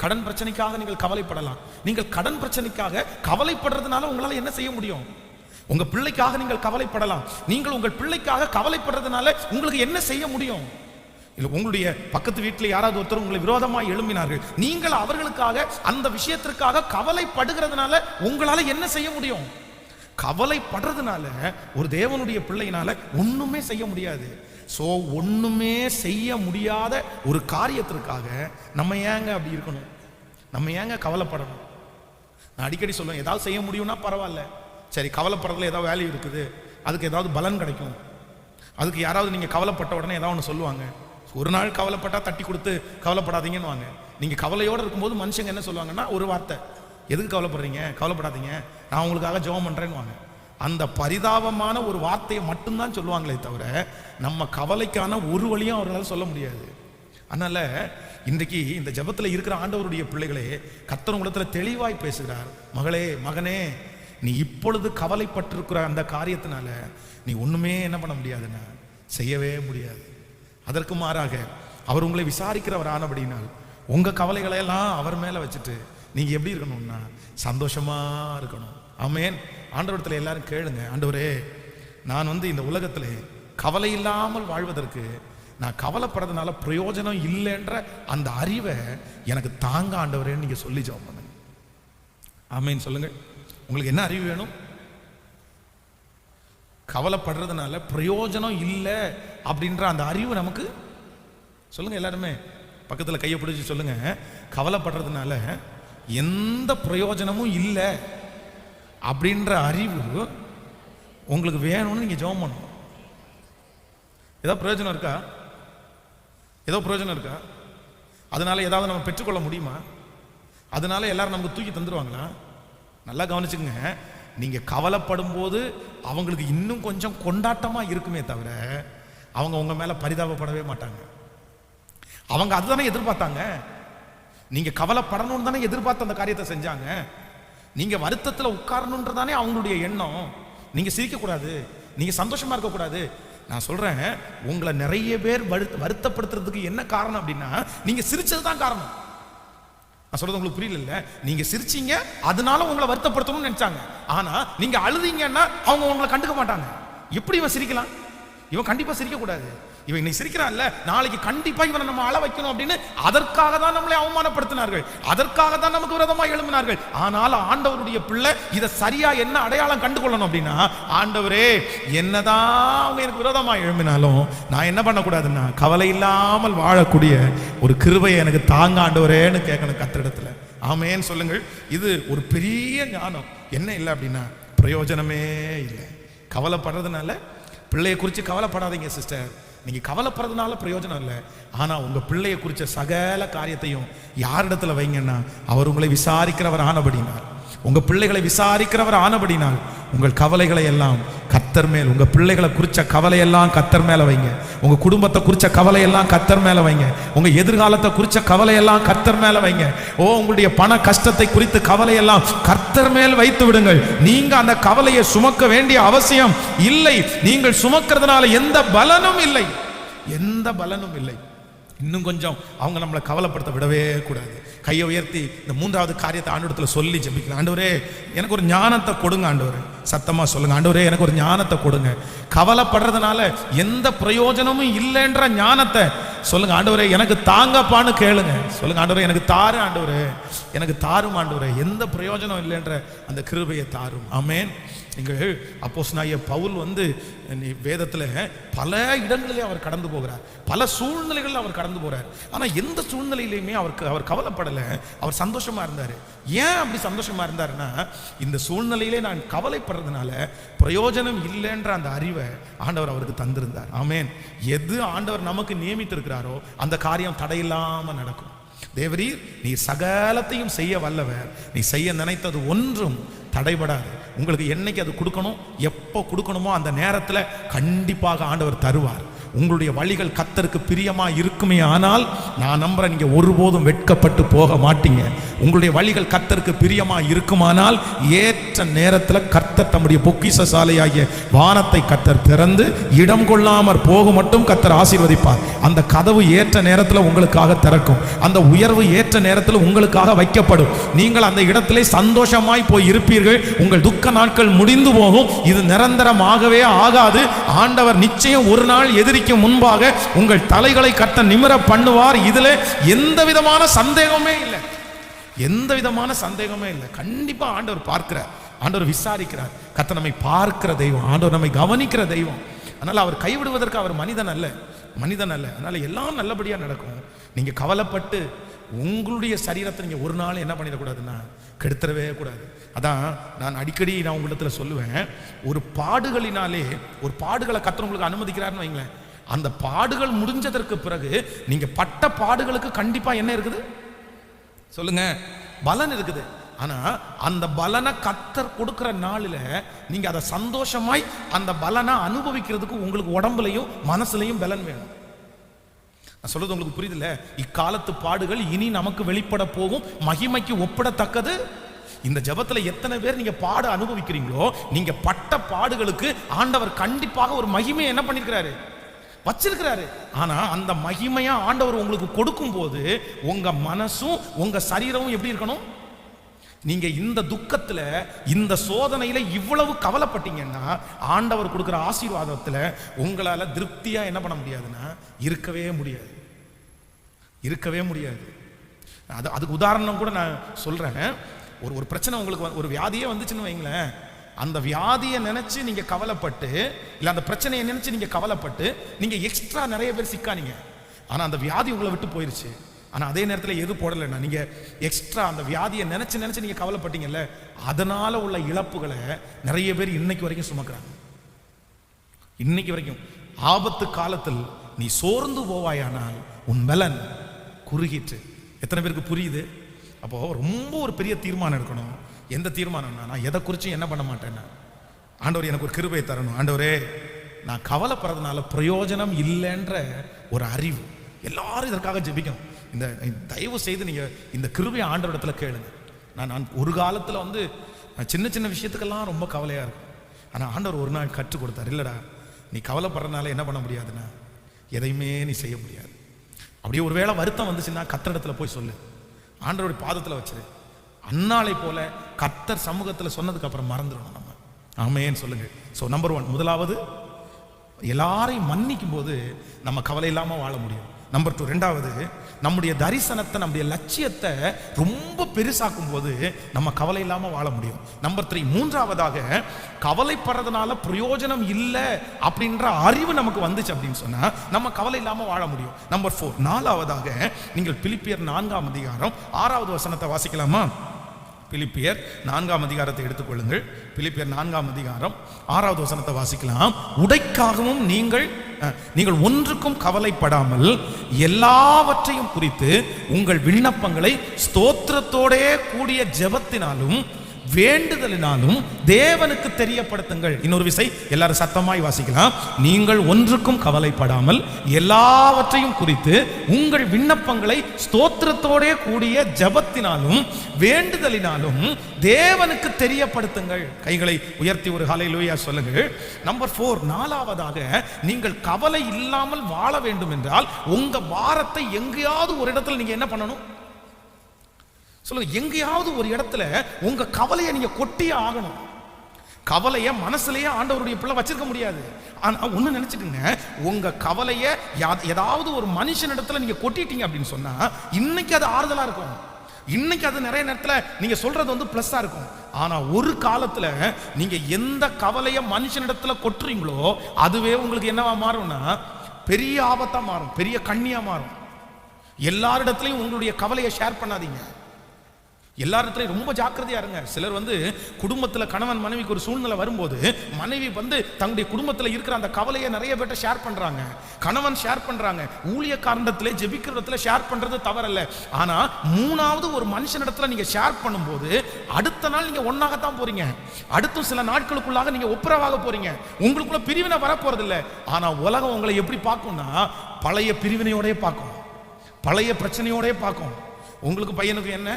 கடன் பிரச்சனைக்காக நீங்கள் கவலைப்படலாம். நீங்கள் கடன் பிரச்சனைக்காக கவலைப்படுறதுனால உங்களால என்ன செய்ய முடியும்? உங்க பிள்ளைக்காக நீங்கள் கவலைப்படலாம். நீங்கள் உங்கள் பிள்ளைக்காக கவலைப்படுறதுனால உங்களுக்கு என்ன செய்ய முடியும்? இல்லை, உங்களுடைய பக்கத்து வீட்டில் யாராவது ஒருத்தர் உங்களை விரோதமாக எழும்பினார்கள், நீங்கள் அவர்களுக்காக அந்த விஷயத்திற்காக கவலைப்படுகிறதுனால உங்களால என்ன செய்ய முடியும்? கவலைப்படுறதுனால ஒரு தேவனுடைய பிள்ளையினால ஒண்ணுமே செய்ய முடியாது. சோ ஒண்ணுமே செய்ய முடியாத ஒரு காரியத்திற்காக நம்ம ஏங்க அப்படி இருக்கணும்? நம்ம ஏங்க கவலைப்படணும்? நான் அடிக்கடி சொல்லுவேன், ஏதாவது செய்ய முடியும்னா பரவாயில்ல, சரி கவலைப்படுறதுல ஏதாவது வேல்யூ இருக்குது, அதுக்கு ஏதாவது பலன் கிடைக்கும், அதுக்கு யாராவது நீங்கள் கவலைப்பட்ட உடனே ஏதாவது ஒன்று சொல்லுவாங்க, ஒரு நாள் கவலைப்பட்டா தட்டி கொடுத்து கவலைப்படாதீங்கன்னு வாங்க. நீங்கள் கவலையோடு இருக்கும்போது மனுஷங்க என்ன சொல்லுவாங்கன்னா ஒரு வார்த்தை, எதுக்கு கவலைப்படுறீங்க, கவலைப்படாதீங்க, நான் உங்களுக்காக ஜெபம் பண்ணுறேன்னு வாங்க. அந்த பரிதாபமான ஒரு வார்த்தையை மட்டும்தான் சொல்லுவாங்களே தவிர நம்ம கவலைக்கான ஒரு வழியும் அவர்களால் சொல்ல முடியாது. அதனால இன்றைக்கு இந்த ஜெபத்தில் இருக்கிற ஆண்டவருடைய பிள்ளைகளே, கர்த்தர் உங்களிடத்துல தெளிவாய் பேசுகிறார். மகளே, மகனே, நீ இப்பொழுது கவலைப்பட்டிருக்கிற அந்த காரியத்தினால நீ ஒண்ணுமே என்ன பண்ண முடியாதுன்னா செய்யவே முடியாது. அதற்கு மாறாக அவர் உங்களை விசாரிக்கிறவர் ஆனபடினால் உங்க கவலைகளை எல்லாம் அவர் மேல வச்சுட்டு நீங்க எப்படி இருக்கணும்னா சந்தோஷமா இருக்கணும். ஆமென். ஆண்டவரத்துல எல்லாரும் கேளுங்க, ஆண்டவரே, நான் வந்து இந்த உலகத்திலே கவலை இல்லாமல் வாழ்வதற்கு நான் கவலைப்படுறதுனால பிரயோஜனம் இல்லைன்ற அந்த அறிவை எனக்கு தாங்க ஆண்டவரேன்னு நீங்க சொல்லி ஜெபம் பண்ணுங்க. ஆமென் சொல்லுங்க. உங்களுக்கு என்ன அறிவு வேணும்? கவலைப்படுறதுனால பிரயோஜனம் இல்லை அப்படின்ற அந்த அறிவு நமக்கு சொல்லுங்க. எல்லாருமே பக்கத்தில் கையை பிடிச்சி சொல்லுங்க, கவலைப்படுறதுனால எந்த பிரயோஜனமும் இல்லை அப்படின்ற அறிவு உங்களுக்கு வேணும்னு நீங்க ஜெபம் பண்ணணும். ஏதோ பிரயோஜனம் இருக்கா? ஏதோ பிரயோஜனம் இருக்கா? அதனால ஏதாவது நம்ம பெற்றுக்கொள்ள முடியுமா? அதனால எல்லாரும் நமக்கு தூக்கி தந்துருவாங்களா? நல்லா கவனிச்சுங்க. நீங்க கவலைப்படும் போது அவங்களுக்கு இன்னும் கொஞ்சம் கொண்டாட்டமா இருக்குமே தவிர அவங்க உங்க மேல பரிதாபப்படவே மாட்டாங்க. அவங்க அதுதானே எதிர்பார்த்தாங்க. நீங்க கவலைப்படணும்னு தானே எதிர்பார்த்து அந்த காரியத்தை செஞ்சாங்க. நீங்க வருத்தத்துல உட்காரணுன்றதானே அவங்களுடைய எண்ணம். நீங்க சிரிக்க கூடாது, நீங்க சந்தோஷமா இருக்க கூடாது. நான் சொல்றேன், உங்களை நிறைய பேர் வருத்தப்படுத்துறதுக்கு என்ன காரணம் அப்படின்னா நீங்க சிரிச்சதுதான் காரணம். நான் சொல்றது உங்களுக்கு புரியல. நீங்க சிரிச்சீங்க, அதனால உங்களை வருத்தப்படுத்தணும்னு நினைச்சாங்க. ஆனா நீங்க அழுதீங்கன்னா அவங்க உங்களை கண்டுக்க மாட்டாங்க. எப்படி இவன் சிரிக்கலாம்? இவன் கண்டிப்பா சிரிக்க கூடாது. இவன் இன்னைக்கு சிரிக்கிறான்ல, நாளைக்கு கண்டிப்பா இவனை நம்ம அழ வைக்கணும் அப்படின்னு அதற்காக தான் நம்மளை அவமானப்படுத்தினார்கள், அதற்காக தான் நமக்கு விரோதமாக எழுப்பினார்கள். ஆனால் ஆண்டவருடைய பிள்ளை இதை சரியா என்ன அடையாளம் கண்டு கொள்ளணும் அப்படின்னா, ஆண்டவரே என்னதான் அவங்க எனக்கு விரோதமாக எழுப்பினாலும் நான் என்ன பண்ணக்கூடாதுன்னா கவலை இல்லாமல் வாழக்கூடிய ஒரு கிருபையை எனக்கு தாங்க ஆண்டவரேன்னு கேட்கணும் கர்த்தரிடத்துல. ஆமென் சொல்லுங்கள். இது ஒரு பெரிய ஞானம். என்ன இல்லை அப்படின்னா பிரயோஜனமே இல்லை. கவலைப்படுறதுனால பிள்ளையை குறித்து கவலைப்படாதீங்க சிஸ்டர். நீங்க கவலைப்படுறதுனால பிரயோஜனம் இல்லை. ஆனா உங்க பிள்ளையை குறிச்ச சகல காரியத்தையும் யாரிடத்துல வைங்கன்னா அவர் உங்களை விசாரிக்கிறவர் ஆனபடினார், உங்க பிள்ளைகளை விசாரிக்கிறவர் ஆனபடினால் உங்கள் கவலைகளை எல்லாம் கர்த்தர் மேல், உங்க பிள்ளைகளை குறிச்ச கவலை எல்லாம் கர்த்தர் மேல வைங்க. உங்க குடும்பத்தை குறிச்ச கவலை எல்லாம் கர்த்தர் மேல வைங்க. உங்க எதிர்காலத்தை குறிச்ச கவலை எல்லாம் கர்த்தர் மேல வைங்க. உங்களுடைய பண கஷ்டத்தை குறித்து கவலை எல்லாம் கர்த்தர் மேல் வைத்து விடுங்கள். நீங்க அந்த கவலையை சுமக்க வேண்டிய அவசியம் இல்லை. நீங்கள் சுமக்கிறதுனால எந்த பலனும் இல்லை, எந்த பலனும் இல்லை. இன்னும் கொஞ்சம் அவங்க நம்மளை கவலைப்படுத்த விடவே கூடாது. கையை உயர்த்தி இந்த மூன்றாவது காரியத்தை ஆண்டவரத்துல சொல்லி ஜெபிக்கலாம். ஆண்டவரே எனக்கு ஒரு ஞானத்தை கொடுங்க. ஆண்டவரே சத்தமா சொல்லுங்க, ஆண்டவரே எனக்கு ஒரு ஞானத்தை கொடுங்க. கவலைப்படுறதுனால எந்த பிரயோஜனமும் இல்லைன்ற ஞானத்தை சொல்லுங்க. ஆண்டவரே எனக்கு தாங்கப்பான்னு கேளுங்க. சொல்லுங்க, ஆண்டவரே எனக்கு தாரு, ஆண்டவரே எனக்கு தாரும், ஆண்டவரே எந்த பிரயோஜனம் இல்லைன்ற அந்த கிருபையை தாரும். ஆமென். நீங்கள் அப்போஸ்தலனாகிய பவுல் வேதத்தில் பல இடங்களிலே அவர் கடந்து போகிறார், பல சூழ்நிலைகளில் அவர் கடந்து போகிறார். ஆனால் எந்த சூழ்நிலையிலையுமே அவர் கவலைப்படலை, அவர் சந்தோஷமா இருந்தார். ஏன் அப்படி சந்தோஷமா இருந்தாருன்னா, இந்த சூழ்நிலையிலே நான் கவலைப்படுறதுனால பிரயோஜனம் இல்லைன்ற அந்த அறிவை ஆண்டவர் அவருக்கு தந்திருந்தார். ஆமென். எது ஆண்டவர் நமக்கு நியமித்திருக்கிறாரோ அந்த காரியம் தடையில்லாமல் நடக்கும். தேவரீர் நீ சகலத்தையும் செய்ய வல்லவர், நீ செய்ய நினைத்தது ஒன்றும் தடைபடாது. உங்களுக்கு என்னைக்கு அது கொடுக்கணும், எப்போ கொடுக்கணுமோ அந்த நேரத்தில் கண்டிப்பாக ஆண்டவர் தருவார். உங்களுடைய வழிகள் கர்த்தருக்கு பிரியமா இருக்குமே ஆனால் நான் நம்புறேன் நீங்க ஒருபோதும் வெட்கப்பட்டு போக மாட்டீங்க. உங்களுடைய வழிகள் கர்த்தருக்கு பிரியமா இருக்குமானால் ஏற்ற நேரத்தில் கர்த்தர் தம்முடைய பொக்கிஷ சாலையாகிய வானத்தை கர்த்தர் திறந்து இடம் கொள்ளாமற் போக மட்டும் கர்த்தர் ஆசீர்வதிப்பார். அந்த கதவு ஏற்ற நேரத்தில் உங்களுக்காக திறக்கும், அந்த உயர்வு ஏற்ற நேரத்தில் உங்களுக்காக வைக்கப்படும். நீங்கள் அந்த இடத்திலே சந்தோஷமாய் போய் இருப்பீர்கள். உங்கள் துக்க நாட்கள் முடிந்து போகும். இது நிரந்தரமாகவே ஆகாது. ஆண்டவர் நிச்சயம் ஒரு நாள் எதிரி முன்பாக உங்கள் தலைகளை கர்த்தர் நிமிர பண்ணுவார். இதுல எந்த விதமான சந்தேகமே இல்லை, எந்த விதமான சந்தேகமே இல்லை. கண்டிப்பா ஆண்டவர் பார்க்கிறார், ஆண்டவர் விசாரிக்கிறார். கர்த்தர் நம்மை பார்க்கிற தெய்வம், ஆண்டவர் நம்மை கவனிக்கிற தெய்வம். அதனால அவர் கைவிடுவதற்கு அவர் மனிதன் அல்ல, மனிதன் அல்ல. அதனால எல்லாம் நல்லபடியா நடக்கும். நீங்க கவலைப்பட்டு உங்களுடைய சரீரத்தை நீங்க ஒரு நாள் என்ன பண்ணிடக்கூடாதுன்னா கெடுத்துடவே கூடாது. அதான் நான் அடிக்கடி உங்களிடத்துல சொல்லுவேன், ஒரு பாடுகளினாலே, ஒரு பாடுகளை கர்த்தர் உங்களுக்கு அனுமதிக்கிறாருன்னு வைங்களேன், அந்த பாடுகள் முடிஞ்சதற்கு பிறகு நீங்க பட்ட பாடுகளுக்கு கண்டிப்பா என்ன இருக்குது சொல்லுங்க, பலன் இருக்குது. ஆனா அந்த பலனை கர்த்தர் கொடுக்கிற நாளில நீங்க அதை சந்தோஷமாய் அந்த பலனை அனுபவிக்கிறதுக்கு உங்களுக்கு உடம்புலையும் மனசுலையும் பலன் வேணும். நான் சொல்றது உங்களுக்கு புரியுதுல்ல? இக்காலத்து பாடுகள் இனி நமக்கு வெளிப்பட போகும் மகிமைக்கு ஒப்பிடத்தக்கது. இந்த ஜெபத்துல எத்தனை பேர் நீங்க பாட அனுபவிக்கிறீங்களோ, நீங்க பட்ட பாடுகளுக்கு ஆண்டவர் கண்டிப்பாக ஒரு மகிமையை என்ன பண்ணிருக்கிறாரு, வச்சிருக்கிறாரு. ஆனா அந்த மகிமையா ஆண்டவர் உங்களுக்கு கொடுக்கும் போது உங்க மனசும் உங்க சரீரமும் எப்படி இருக்கணும், நீங்க இந்த துக்கத்துல, இந்த சோதனையில இவ்வளவு கவலைப்பட்டீங்கன்னா ஆண்டவர் கொடுக்கிற ஆசீர்வாதத்துல உங்களால திருப்தியா என்ன பண்ண முடியாதுன்னா இருக்கவே முடியாது, இருக்கவே முடியாது. அதுக்கு உதாரணம் கூட நான் சொல்றேன். ஒரு பிரச்சனை உங்களுக்கு, ஒரு வியாதியே வந்துச்சுன்னு வைங்களேன், அந்த வியாதியை நினைச்சு நீங்க கவலைப்பட்டு, இல்ல அந்த பிரச்சனையை நினைச்சு நீங்க கவலைப்பட்டு நீங்க எக்ஸ்ட்ரா நிறைய பேர் சிக்கானீங்க. ஆனா அந்த வியாதி உங்களை விட்டு போயிருச்சு. ஆனா அதே நேரத்தில் எது போடலைன்னா நீங்க எக்ஸ்ட்ரா அந்த வியாதியை நினைச்சு நினைச்சு நீங்க கவலைப்பட்டீங்கல்ல, அதனால உள்ள இழப்புகளை நிறைய பேர் இன்னைக்கு வரைக்கும் சுமக்கிறாங்க. இன்னைக்கு வரைக்கும் ஆபத்து காலத்தில் நீ சோர்ந்து போவாயானால் உன் பலன் குறுகிட்டு. எத்தனை பேருக்கு புரியுது? அப்போ ரொம்ப ஒரு பெரிய தீர்மானம் எடுக்கணும். எந்த தீர்மானம்னா, நான் எதை குறிச்சும் என்ன பண்ண மாட்டேன்னா, ஆண்டவர் எனக்கு ஒரு கிருபை தரணும். ஆண்டவரே, நான் கவலைப்படுறதுனால பிரயோஜனம் இல்லைன்ற ஒரு அறிவு. எல்லாரும் இதற்காக ஜெபிக்கணும். இந்த தயவு செய்து நீங்க இந்த கிருபை ஆண்டவரிடத்துல கேளுங்க. நான் ஒரு காலத்துல சின்ன சின்ன விஷயத்துக்கெல்லாம் ரொம்ப கவலையா இருக்கும். ஆனா ஆண்டவர் ஒரு நாள் கற்றுக் கொடுத்தார், இல்லடா நீ கவலைப்படுறதுனால என்ன பண்ண முடியாதுன்னா எதையுமே நீ செய்ய முடியாது. அப்படியே ஒருவேளை வருத்தம் வந்துச்சுன்னா கர்த்தரிடத்துல போய் சொல்லு, ஆண்டவருடைய பாதத்துல வச்சிரு. அன்னாளை போல கர்த்தர் சமூகத்துல சொன்னதுக்கு அப்புறம் மறந்துடணும் நம்ம. ஆமென் சொல்லுங்க. ஸோ நம்பர் 1, முதலாவது எல்லாரையும் மன்னிக்கும் போது நம்ம கவலை இல்லாம வாழ முடியும். நம்பர் 2, ரெண்டாவது நம்முடைய தரிசனத்தை, நம்முடைய லட்சியத்தை ரொம்ப பெருசாக்கும் போது நம்ம கவலை இல்லாம வாழ முடியும். நம்பர் 3, மூன்றாவதாக கவலைப்படுறதுனால பிரயோஜனம் இல்லை அப்படின்ற அறிவு நமக்கு வந்துச்சு அப்படின்னு சொன்னா நம்ம கவலை இல்லாம வாழ முடியும். நம்பர் 4, நாலாவதாக நீங்கள் பிலிப்பியர் 4ஆம் அதிகாரம் 6வது வசனத்தை வாசிக்கலாமா? பிலிப்பியர் 4ஆம் அதிகாரத்தை எடுத்துக்கொள்ளுங்கள். பிலிப்பியர் 4ஆம் அதிகாரம் 6வது வசனத்தை வாசிக்கலாம். உடைக்காகவும் நீங்கள் ஒன்றுக்கும் கவலைப்படாமல் எல்லாவற்றையும் குறித்து உங்கள் விண்ணப்பங்களை ஸ்தோத்திரத்தோடே கூடிய ஜெபத்தினாலும் வேண்டுதலினாலும் தேவனுக்கு தெரியப்படுத்துங்கள். இன்னொரு விசை எல்லாரும் சத்தமாய் வாசிக்கலாம். நீங்கள் ஒன்றுக்கும் கவலைப்படாமல் எல்லாவற்றையும் குறித்து உங்கள் விண்ணப்பங்களை ஸ்தோத்திரத்தோடே கூடிய ஜெபத்தினாலும் வேண்டுதலினாலும் தேவனுக்கு தெரியப்படுத்துங்கள். கைகளை உயர்த்தி ஒரு ஹல்லேலூயா சொல்லுங்கள். நம்பர் 4, நாலாவதாக நீங்கள் கவலை இல்லாமல் வாழ வேண்டும் என்றால் உங்க பாரத்தை எங்கேயாவது ஒரு இடத்துல நீங்க என்ன பண்ணணும் சொல்லுங்க. எங்கேயாவது ஒரு இடத்துல உங்க கவலையை நீங்க கொட்டியே ஆகணும். கவலையை மனசுலயே ஆண்டவருடைய பிள்ளை வச்சிருக்க முடியாது. ஆனா ஒண்ணு நினைச்சுக்கோங்க, உங்க கவலையை ஏதாவது ஒரு மனுஷனிடத்துல நீங்க கொட்டிட்டீங்க அப்படின்னு சொன்னா இன்னைக்கு அது ஆறுதலா இருக்கும், இன்னைக்கு அது நிறைய நேரத்துல நீங்க சொல்றது பிளஸ்ஸா இருக்கும். ஆனா ஒரு காலத்துல நீங்க எந்த கவலையை மனுஷனிடத்துல கொட்டுறீங்களோ அதுவே உங்களுக்கு என்னவா மாறும்னா பெரிய ஆபத்தா மாறும், பெரிய கண்ணியா மாறும். எல்லாரிடத்துலயும் உங்களுடைய கவலையை ஷேர் பண்ணாதீங்க. எல்லாரிடத்துலையும் ரொம்ப ஜாக்கிரதையா இருங்க. சிலர் குடும்பத்தில் கணவன் மனைவிக்கு ஒரு சூழ்நிலை வரும்போது மனைவி தங்களுடைய குடும்பத்தில் இருக்கிற அந்த கவலையை நிறைய பேர்ட்ட ஷேர் பண்றாங்க, கணவன் ஷேர் பண்றாங்க. ஊழியக்காரனிடத்துல ஜெபிக்கிறதுல ஷேர் பண்றது தவறல்ல. ஆனா மூணாவது ஒரு மனுஷனிடத்துல நீங்க ஷேர் பண்ணும்போது அடுத்த நாள் நீங்க ஒன்னாகத்தான் போறீங்க, அடுத்த சில நாட்களுக்குள்ளாக நீங்க ஒப்புரவாக போறீங்க. உங்களுக்குள்ள பிரிவினை வரப்போறது இல்லை. ஆனா உலகம் உங்களை எப்படி பார்க்கும்னா பழைய பிரிவினையோடய பார்க்கும், பழைய பிரச்சனையோடய பார்க்கும். உங்களுக்கு பையனுக்கு என்ன,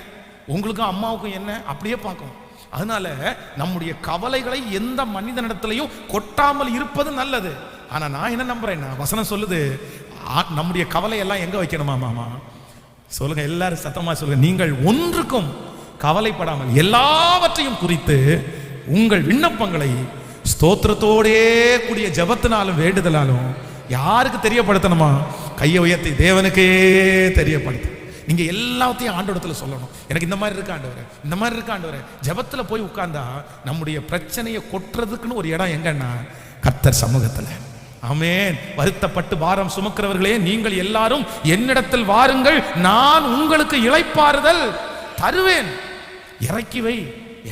உங்களுக்கும் அம்மாவுக்கும் என்ன, அப்படியே பார்க்கும். அதனால நம்முடைய கவலைகளை எந்த மனிதனிடத்திலையும் கொட்டாமல் இருப்பது நல்லது. ஆனா நான் என்ன நம்புறேன்னா வசனம் சொல்லுது, நம்முடைய கவலை எல்லாம் எங்க வைக்கணுமா? மாமா சொல்லுங்க, எல்லாரும் சத்தமா சொல்லுங்க. நீங்கள் ஒன்றுக்கும் கவலைப்படாமல் எல்லாவற்றையும் குறித்து உங்கள் விண்ணப்பங்களை ஸ்தோத்திரத்தோடே கூடிய ஜெபத்தினாலும் வேண்டுதலாலும் யாருக்கு தெரியப்படுத்தணுமா? கையை உயர்த்தி தேவனுக்கே தெரியப்படுத்த. நீங்க எல்லாத்தையும் ஆண்டவரத்துல சொல்லணும். எனக்கு இந்த மாதிரி இருக்க ஆண்டவரே, இந்த மாதிரி இருக்க ஆண்டவரே. ஜெபத்துல போய் உட்கார்ந்தா நம்முடைய பிரச்சனையை கொட்டுறதுக்குன்னு ஒரு இடம் எங்கன்னா கர்த்தர் சமூகத்துல. ஆமென். வருத்தப்பட்டு பாரம் சுமக்கிறவர்களே, நீங்கள் எல்லாரும் என்னிடத்தில் வாருங்கள், நான் உங்களுக்கு இளைப்பாறுதல் தருவேன். இறக்கி வை,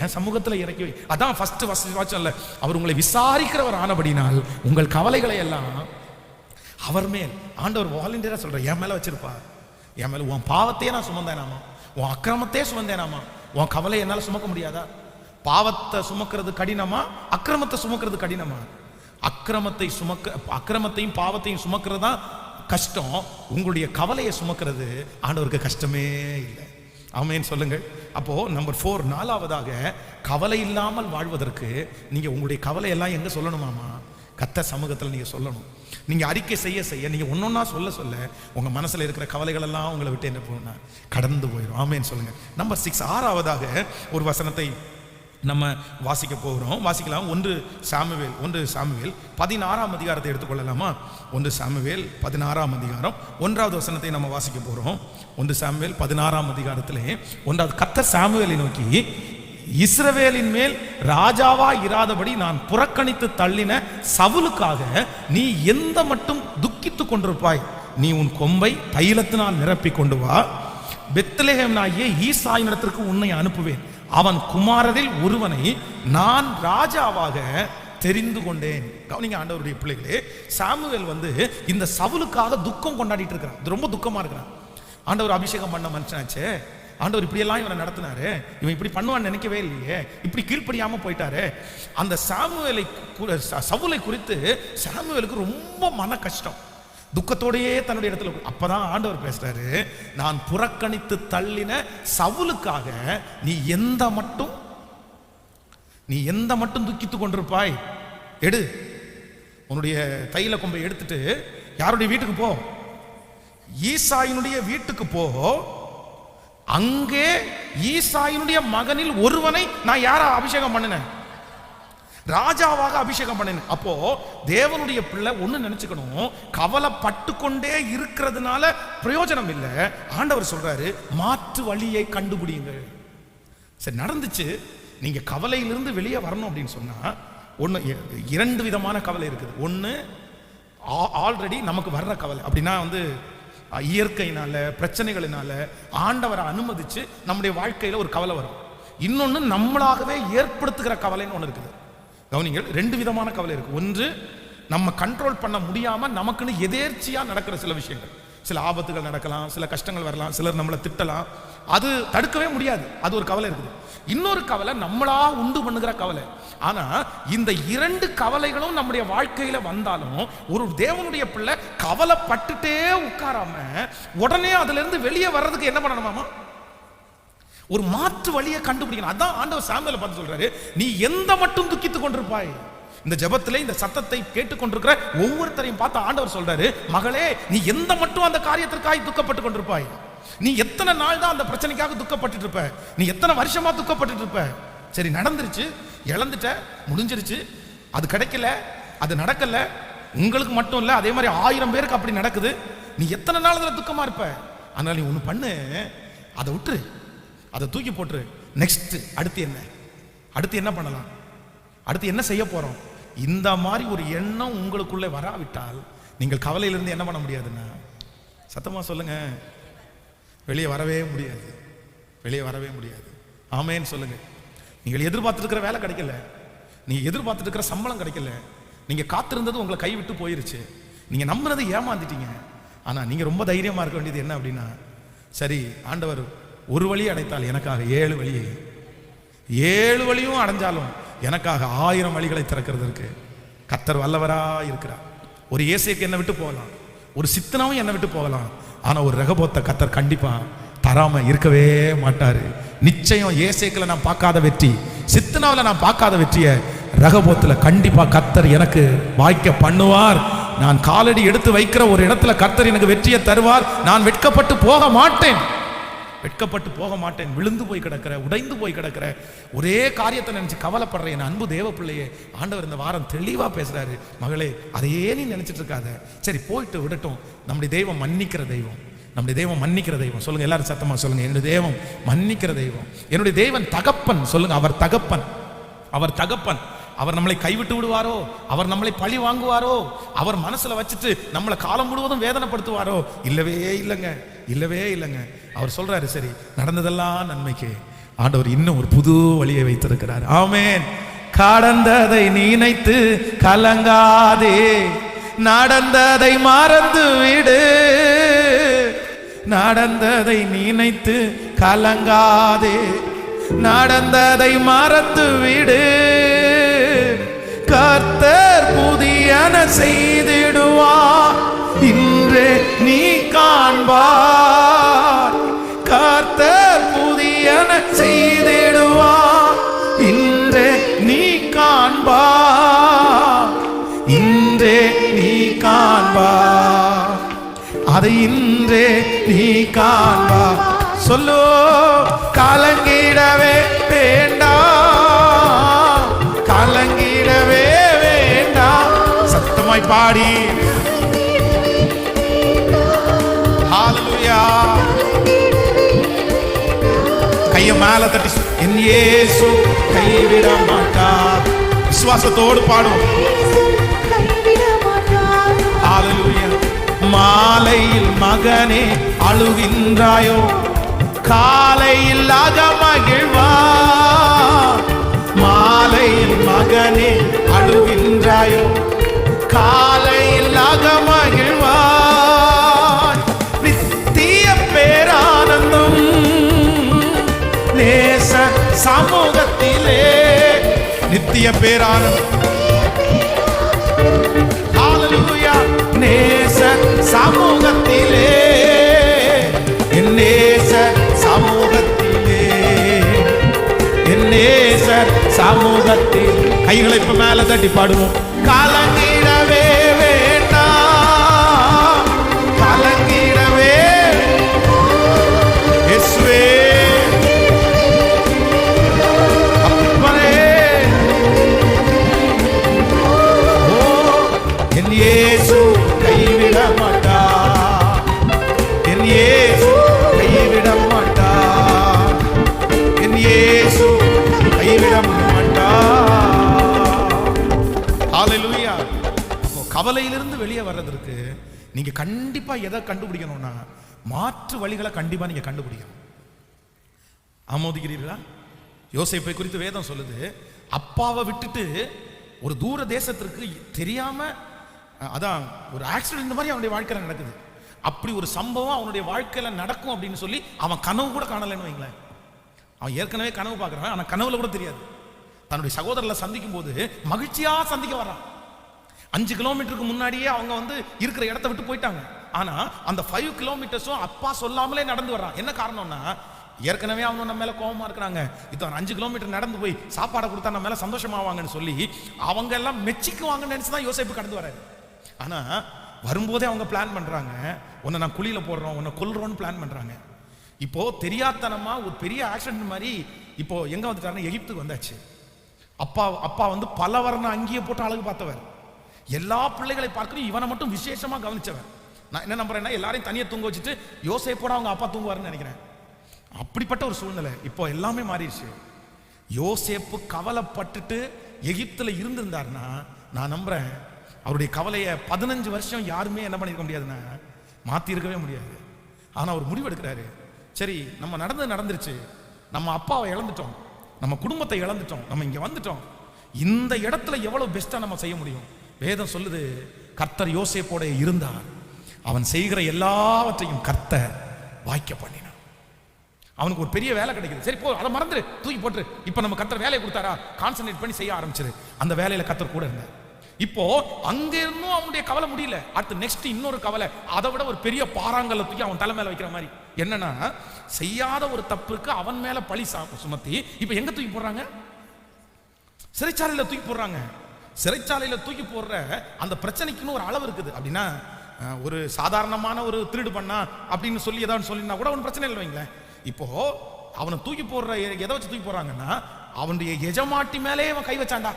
என் சமூகத்துல இறக்கி வை. அதான் ஃபர்ஸ்ட் வாசல்ல அவர் உங்களை விசாரிக்கிறவர் ஆனபடினால் உங்கள் கவலைகளை எல்லாம் அவர் மேல் ஆண்டவர் வாலண்டியரா சொல்ற என் மேல வச்சிருப்பா. என் மேல உன் பாவத்தையே நான் சுமந்தேனாமா, உன் அக்கிரமத்தையே சுமந்தேனாமா. உன் கவலை என்னால சுமக்க முடியாதா? பாவத்தை சுமக்கிறது கடினமா, அக்கிரமத்தை சுமக்கிறது கடினமா? அக்கிரமத்தையும் பாவத்தையும் சுமக்கிறது தான் கஷ்டம். உங்களுடைய கவலையை சுமக்கிறது ஆண்டவருக்கு கஷ்டமே இல்லை. ஆமென் சொல்லுங்கள். அப்போ நம்பர் 4, நாலாவதாக கவலை இல்லாமல் வாழ்வதற்கு நீங்க உங்களுடைய கவலை எல்லாம் எங்க சொல்லணுமாமா? கர்த்தர் சமூகத்தில் நீங்க சொல்லணும். நீங்க அறிக்கை செய்ய செய்ய, நீங்க ஒன்னொன்னா சொல்ல சொல்ல உங்க மனசுல இருக்கிற கவலைகள் எல்லாம் உங்களை விட்டு என்ன போனா கடந்து போயிடும். ஆமேன்னு சொல்லுங்க. நம்பர் 6, 6ஆவதாக ஒரு வசனத்தை நம்ம வாசிக்க போகிறோம். வாசிக்கலாம். 1 சாமுவேல் 16ஆம் அதிகாரத்தை எடுத்துக்கொள்ளலாமா? 1 சாமுவேல் 16ஆம் அதிகாரம் 1வது வசனத்தை நம்ம வாசிக்க போறோம். 1 சாமுவேல் 16ஆம் அதிகாரத்திலே 1வது, கர்த்தர் சாமுவேலை நோக்கி, இஸ்ரவேலின் மேல் ராஜாவா இராதபடி நான் புறக்கணித்து தள்ளின சவுலுக்காக நீ எந்த மட்டும் துக்கித்துக் கொண்டிருப்பாய்? நீ உன் கொம்பை தைலத்தினால் நிரப்பி கொண்டு வா, பெத்லெகேம் நாகிய ஈசாயினிடத்திற்கு உன்னை அனுப்புவேன், அவன் குமாரரில் ஒருவனை நான் ராஜாவாக தெரிந்து கொண்டேன். கவனிங்க ஆண்டவருடைய பிள்ளைகளே, சாமுவேல் இந்த சவுலுக்காக துக்கம் கொண்டாடிட்டு இருக்கிறான். இது ரொம்ப துக்கமா இருக்கிறான். ஆண்டவர் அபிஷேகம் பண்ண மனுஷனாச்சே, ஆண்டவர் இப்படியெல்லாம் இவனை நடத்தினாரு, இவன் இப்படி பண்ணுவான்னு நினைக்கவே இல்லையே, இப்படி கீழ்ப்படியாம போயிட்டாரு. அந்த சவுலை குறித்து சாமுவேலுக்கு ரொம்ப மன கஷ்டம், துக்கத்தோடையே தன்னுடைய இடத்துல. அப்பதான் ஆண்டவர் பேசுறாரு, நான் புறக்கணித்து தள்ளின சவுலுக்காக நீ எந்த மட்டும் துக்கித்து கொண்டிருப்பாய்? எடு, உன்னுடைய தைல கொம்பை எடுத்துட்டு யாருடைய வீட்டுக்கு போ? ஈசாயினுடைய வீட்டுக்கு போ. அங்கே ஈசாயினுடைய மகனில் ஒருவனை நான் யாரா அபிஷேகம் பண்ணினேன்? ராஜாவாக அபிஷேகம் பண்ணினேன். அப்போ தேவனுடைய பிள்ளை ஒண்ணு நினைச்சுக்கணும், கவலைப்பட்டு கொண்டே இருக்கிறதுனால பிரயோஜனம் இல்லை. ஆண்டவர் சொல்றாரு, மாற்று வழியை கண்டுபிடியுங்கள். சரி, நடந்துச்சு. நீங்க கவலையிலிருந்து வெளியே வரணும் அப்படின்னு சொன்னா இரண்டு விதமான கவலை இருக்குது. ஒன்னு ஆல்ரெடி நமக்கு வர்ற கவலை, அப்படின்னா இயற்கையினால பிரச்சனைகளினால ஆண்டவரை அனுமதிச்சு நம்முடைய வாழ்க்கையில ஒரு கவலை வரும். இன்னொன்னு நம்மளாகவே ஏற்படுத்துகிற கவலைன்னு ஒன்று இருக்குது. கவனிங்கள், ரெண்டு விதமான கவலை இருக்கு. ஒன்று நம்ம கண்ட்ரோல் பண்ண முடியாம நமக்குன்னு எதேர்ச்சியா நடக்கிற சில விஷயங்கள், சில ஆபத்துகள் நடக்கலாம், சில கஷ்டங்கள் வரலாம், சிலர் நம்மளை திட்டலாம், அது தடுக்கவே முடியாது, அது ஒரு கவலை இருக்குது. இன்னொரு கவலை நம்மளா உண்டு பண்ணுகிற கவலை. ஆனா இந்த இரண்டு கவலைகளும் நம்முடைய வாழ்க்கையில வந்தாலும் ஒரு தேவனுடைய பிள்ளை கவலைப்பட்டுட்டே உட்காராம உடனே அதுல இருந்து வெளியே வர்றதுக்கு என்ன பண்ணணுமாமா? ஒரு மாற்று வழியை கண்டுபிடிக்கணும். அதான் ஆண்டவர் சாமுவேலை பார்த்து சொல்றாரு, நீ எந்த மட்டும் துக்கித்துக் கொண்டிருப்பாய்? இந்த ஜெபத்திலே இந்த சத்தத்தை கேட்டுக்கொண்டிருக்கிற ஒவ்வொருத்தரையும் பார்த்து ஆண்டவர் சொல்றாரு, மகளே, நீ எந்த மட்டும் அந்த காரியத்திற்காக துக்கப்பட்டு கொண்டிருப்பாய்? நீ எத்தனை நாள் தான் அந்த பிரச்சனைக்காக துக்கப்பட்டு இருப்ப? நீ எத்தனை வருஷமா துக்கப்பட்டு இருப்ப? சரி, நடந்துருச்சு, இழந்துட்ட, முடிஞ்சிருச்சு, அது கிடைக்கல, அது நடக்கல. உங்களுக்கு மட்டும் இல்ல, அதே மாதிரி 1000 பேருக்கு அப்படி நடக்குது. நீ எத்தனை நாள் அதுல துக்கமா இருப்ப? அதனால நீ ஒண்ணு பண்ணு, அதை விட்டுரு, அதை தூக்கி போட்டுரு. நெக்ஸ்ட் அடுத்து என்ன பண்ணலாம், அடுத்து என்ன செய்ய போறோம்? இந்த மாதிரி ஒரு எண்ணம் உங்களுக்குள்ளே வராவிட்டால் நீங்கள் கவலையிலிருந்து என்ன பண்ண முடியாதுன்னா, சத்தமா சொல்லுங்க, வெளியே வரவே முடியாது, வெளியே வரவே முடியாது. ஆமேன்னு சொல்லுங்க. நீங்கள் எதிர்பார்த்துட்டு இருக்கிற வேலை கிடைக்கல, நீங்க எதிர்பார்த்துட்டு இருக்கிற சம்பளம் கிடைக்கல, நீங்க காத்திருந்தது உங்களை கைவிட்டு போயிருச்சு, நீங்க நம்பினது ஏமாந்துட்டீங்க. ஆனா நீங்க ரொம்ப தைரியமா இருக்க வேண்டியது என்ன அப்படின்னா, சரி, ஆண்டவர் ஒரு வழி அடைத்தால் எனக்காக 7 வழியை, 7 வழியும் அடைஞ்சாலும் எனக்காக 1000 வழிகளை திறக்கிறதுக்கு கர்த்தர் வல்லவரா இருக்கிறார். ஒரு ஏசேக்கு என்னை விட்டு போகலாம், ஒரு சித்தனாவும் என்னை விட்டு போகலாம், ஆனா ஒரு ரகபோத்தை கர்த்தர் கண்டிப்பா தராம இருக்கவே மாட்டாரு. நிச்சயம் ஏசேக்குல நான் பார்க்காத வெற்றி, சித்தனாவில் நான் பார்க்காத வெற்றியை ரகபோத்துல கண்டிப்பா கர்த்தர் எனக்கு வாய்க்க பண்ணுவார். நான் காலடி எடுத்து வைக்கிற ஒரு இடத்துல கர்த்தர் எனக்கு வெற்றியை தருவார். நான் வெட்கப்பட்டு போக மாட்டேன், வெட்கப்பட்டு போக மாட்டேன். விழுந்து போய் கிடக்கிற, உடைந்து போய் கிடக்கிற, ஒரே காரியத்தை நினைச்சு கவலைப்படுற என் அன்பு தேவ பிள்ளையே, ஆண்டவர் இந்த வாரம் தெளிவா பேசுறாரு, மகளே, அதையே நீ நினைச்சிட்டு இருக்காத, சரி போயிட்டு விடட்டும். நம்முடைய தெய்வம் மன்னிக்கிற தெய்வம், நம்முடைய தெய்வம் மன்னிக்கிற தெய்வம். சொல்லுங்க எல்லாரும் சத்தமா சொல்லுங்க, என்னுடைய தெய்வம் மன்னிக்கிற தெய்வம். என்னுடைய தேவன் தகப்பன். சொல்லுங்க, அவர் தகப்பன், அவர் தகப்பன். அவர் நம்மளை கைவிட்டு விடுவாரோ? அவர் நம்மளை பழி வாங்குவாரோ? அவர் மனசுல வச்சுட்டு நம்மளை காலம் முழுவதும் வேதனைப்படுத்துவாரோ? இல்லவே இல்லைங்க, இல்லவே இல்லைங்க. அவர் சொல்றாரு, சரி, நடந்ததெல்லாம் நன்மைக்கு, ஆண்டவர் இன்னும் ஒரு புது வழியை வைத்திருக்கிறார். ஆமென். கடந்ததை நினைத்து கலங்காதே, நடந்ததை மறந்து விடு, நடந்ததை நினைத்து கலங்காதே, நடந்ததை மறந்து விடு, கர்த்தர் புதியன செய்திடுவார், இன்றே நீ காண்பார், கர்த்தர் புதியன செய்திடுவார், இன்றே நீ காண்பார், இன்றே நீ காண்பார். இன்றே நீ காண்பா. சொல்லு, கலங்கிடவே வேண்டாம், கலங்கிடவே வேண்டாம். சத்தமாய் பாடி ஹல்லேலூயா. கைய மேல தட்டி, என் இயேசு கைவிட மாட்டார். விசுவாசத்தோடு பாடும். ஹல்லேலூயா. மாலையில் மகனே அழுகின்றாயோ, காலையில் அகமகிழ்வா. மாலையில் மகனே அழுகின்றாயோ, காலையில் அகமகிழ்வா. நித்திய பேரானந்தம் நேச சமூகத்திலே. நித்திய பேரானந்தம் ஹல்லேலூயா. நேச சமூகத்திலே, என் நேச சமூகத்திலே, என் நேச சமூகத்தில். கைகளை இப்ப மேல தட்டி பாடுவோம். கலங்கிடவே வேண்டாம், கலங்கிடவே. இயேசுவே அப்பனே, ஓ என் இயேசு கைவிட மாட்டார், என் இயேசு கைவிட மாட்டார், என் இயேசு கைவிட மாட்டார். ஹல்லேலூயா. கவலையிலிருந்து வெளியே வர்றதற்கு நீங்க கண்டிப்பா எதை கண்டுபிடிக்கணும்னா, மாற்று வழிகளை கண்டிப்பா நீங்க கண்டுபிடிக்கணும். ஆமோதிக்கிறீர்களா? யோசேப்பை குறித்து வேதம் சொல்லுது, அப்பாவை விட்டுட்டு ஒரு தூர தேசத்திற்கு தெரியாம, அதான் ஒரு ஆக்சிடென்ட் மாதிரி அவனுடைய வாழ்க்கையில நடக்குது. அப்படி ஒரு சம்பவம் அவனுடைய வாழ்க்கையில நடக்கும் அப்படின்னு சொல்லி அவன் கனவு கூட காணலைன்னு வைங்களேன். அவன் ஏற்கனவே கனவு பார்க்கறான், ஆனா கனவுல கூட தெரியாது. தன்னுடைய சகோதரர்களை சந்திக்கும் போது மகிழ்ச்சியா சந்திக்க வர்றான். 5 கிலோமீட்டருக்கு முன்னாடியே அவங்க இருக்கிற இடத்த விட்டு போயிட்டாங்க. ஆனா அந்த 5 கிலோமீட்டர்ஸும் அப்பா சொல்லாமலே நடந்து வர்றான். என்ன காரணம்னா, ஏற்கனவே அவங்க நம்ம மேல கோபமா இருக்கிறாங்க. இப்போ 5 கிலோமீட்டர் நடந்து போய் சாப்பாடை கொடுத்தா நம்ம மேல சந்தோஷமாவாங்கன்னு சொல்லி அவங்க எல்லாம் மெச்சிக்குவாங்கன்னு நினைச்சு தான் யோசேப்பு கடந்து வராரு. ஆனா வரும்போதே அவங்க பிளான் பண்றாங்க, உன்னை நான் குழியில போடுறோம், உன்னை கொல்றோம்னு பிளான் பண்றாங்க. இப்போ தெரியாதனமா ஒரு பெரிய ஆக்சிடென்ட் மாதிரி இப்போ எங்க வந்துட்டாருன்னா எகிப்துக்கு வந்தாச்சு. அப்பா பல வர்ண அங்கேயே போட்டு அழகு பார்த்தவர், எல்லா பிள்ளைகளை பார்க்கணும், இவனை மட்டும் விசேஷமா கவனிச்சவன். நான் என்ன நம்புறேன்னா, எல்லாரையும் தனியாக தூங்க வச்சுட்டு யோசேப்போட அவங்க அப்பா தூங்குவாருன்னு நினைக்கிறேன். அப்படிப்பட்ட ஒரு சூழ்நிலை. இப்போ எல்லாமே மாறிடுச்சு. யோசேப்பு கவலைப்பட்டுட்டு எகிப்துல இருந்திருந்தாருன்னா, நான் நம்புறேன் அவருடைய கவலையை 15 வருஷம் யாருமே என்ன பண்ணிருக்க முடியாதுன்னா மாத்தி இருக்கவே முடியாது. ஆனா அவர் முடிவு எடுக்கிறாரு, சரி நம்ம நடந்துருச்சு, நம்ம அப்பாவை இழந்துட்டோம், நம்ம குடும்பத்தை இழந்துட்டோம், நம்ம இங்க வந்துட்டோம், இந்த இடத்துல எவ்வளவு பெஸ்டா நம்ம செய்ய முடியும். வேதம் சொல்லுது, கர்த்தர் யோசேப்போட இருந்தார், அவன் செய்கிற எல்லாவற்றையும் கர்த்தர் வாய்க்க பண்ணினான். அவனுக்கு ஒரு பெரிய வேலை கிடைக்குது, சரி போ அதை மறந்துரு, தூக்கி போட்டு, இப்ப நம்ம கர்த்தர் வேலையை கொடுத்தாரா, கான்சன்ட்ரேட் பண்ணி செய்ய ஆரம்பிச்சிரு. அந்த வேலையில கர்த்தர் கூட இருந்தார். இப்போ அங்க இருந்தும் அவனுடைய கவலை முடியல. அடுத்து நெக்ஸ்ட் இன்னொரு கவலை, அதை விட ஒரு பெரிய பாறாங்கல்ல தூக்கி அவன் தலை மேல வைக்கிற மாதிரி. என்னன்னா, செய்யாத ஒரு தப்புக்கு அவன் மேல பழி சுமத்தி இப்ப எங்க தூக்கி போடுறாங்க? சிறைச்சாலையில தூக்கி போடுறாங்க. சிறைச்சாலையில தூக்கி போடுற அந்த பிரச்சனைக்குன்னு ஒரு அளவு இருக்குது. அப்படின்னா ஒரு சாதாரணமான ஒரு திருடு பண்ணா அப்படின்னு சொல்லி ஏதாவது சொல்லினா கூட ஒன்றும் பிரச்சனை இல்லை வைங்களேன். இப்போ அவனை தூக்கி போடுற எதை வச்சு தூக்கி போடுறாங்கன்னா, அவனுடைய எஜமாட்டி மேலே அவன் கை வச்சான்டா.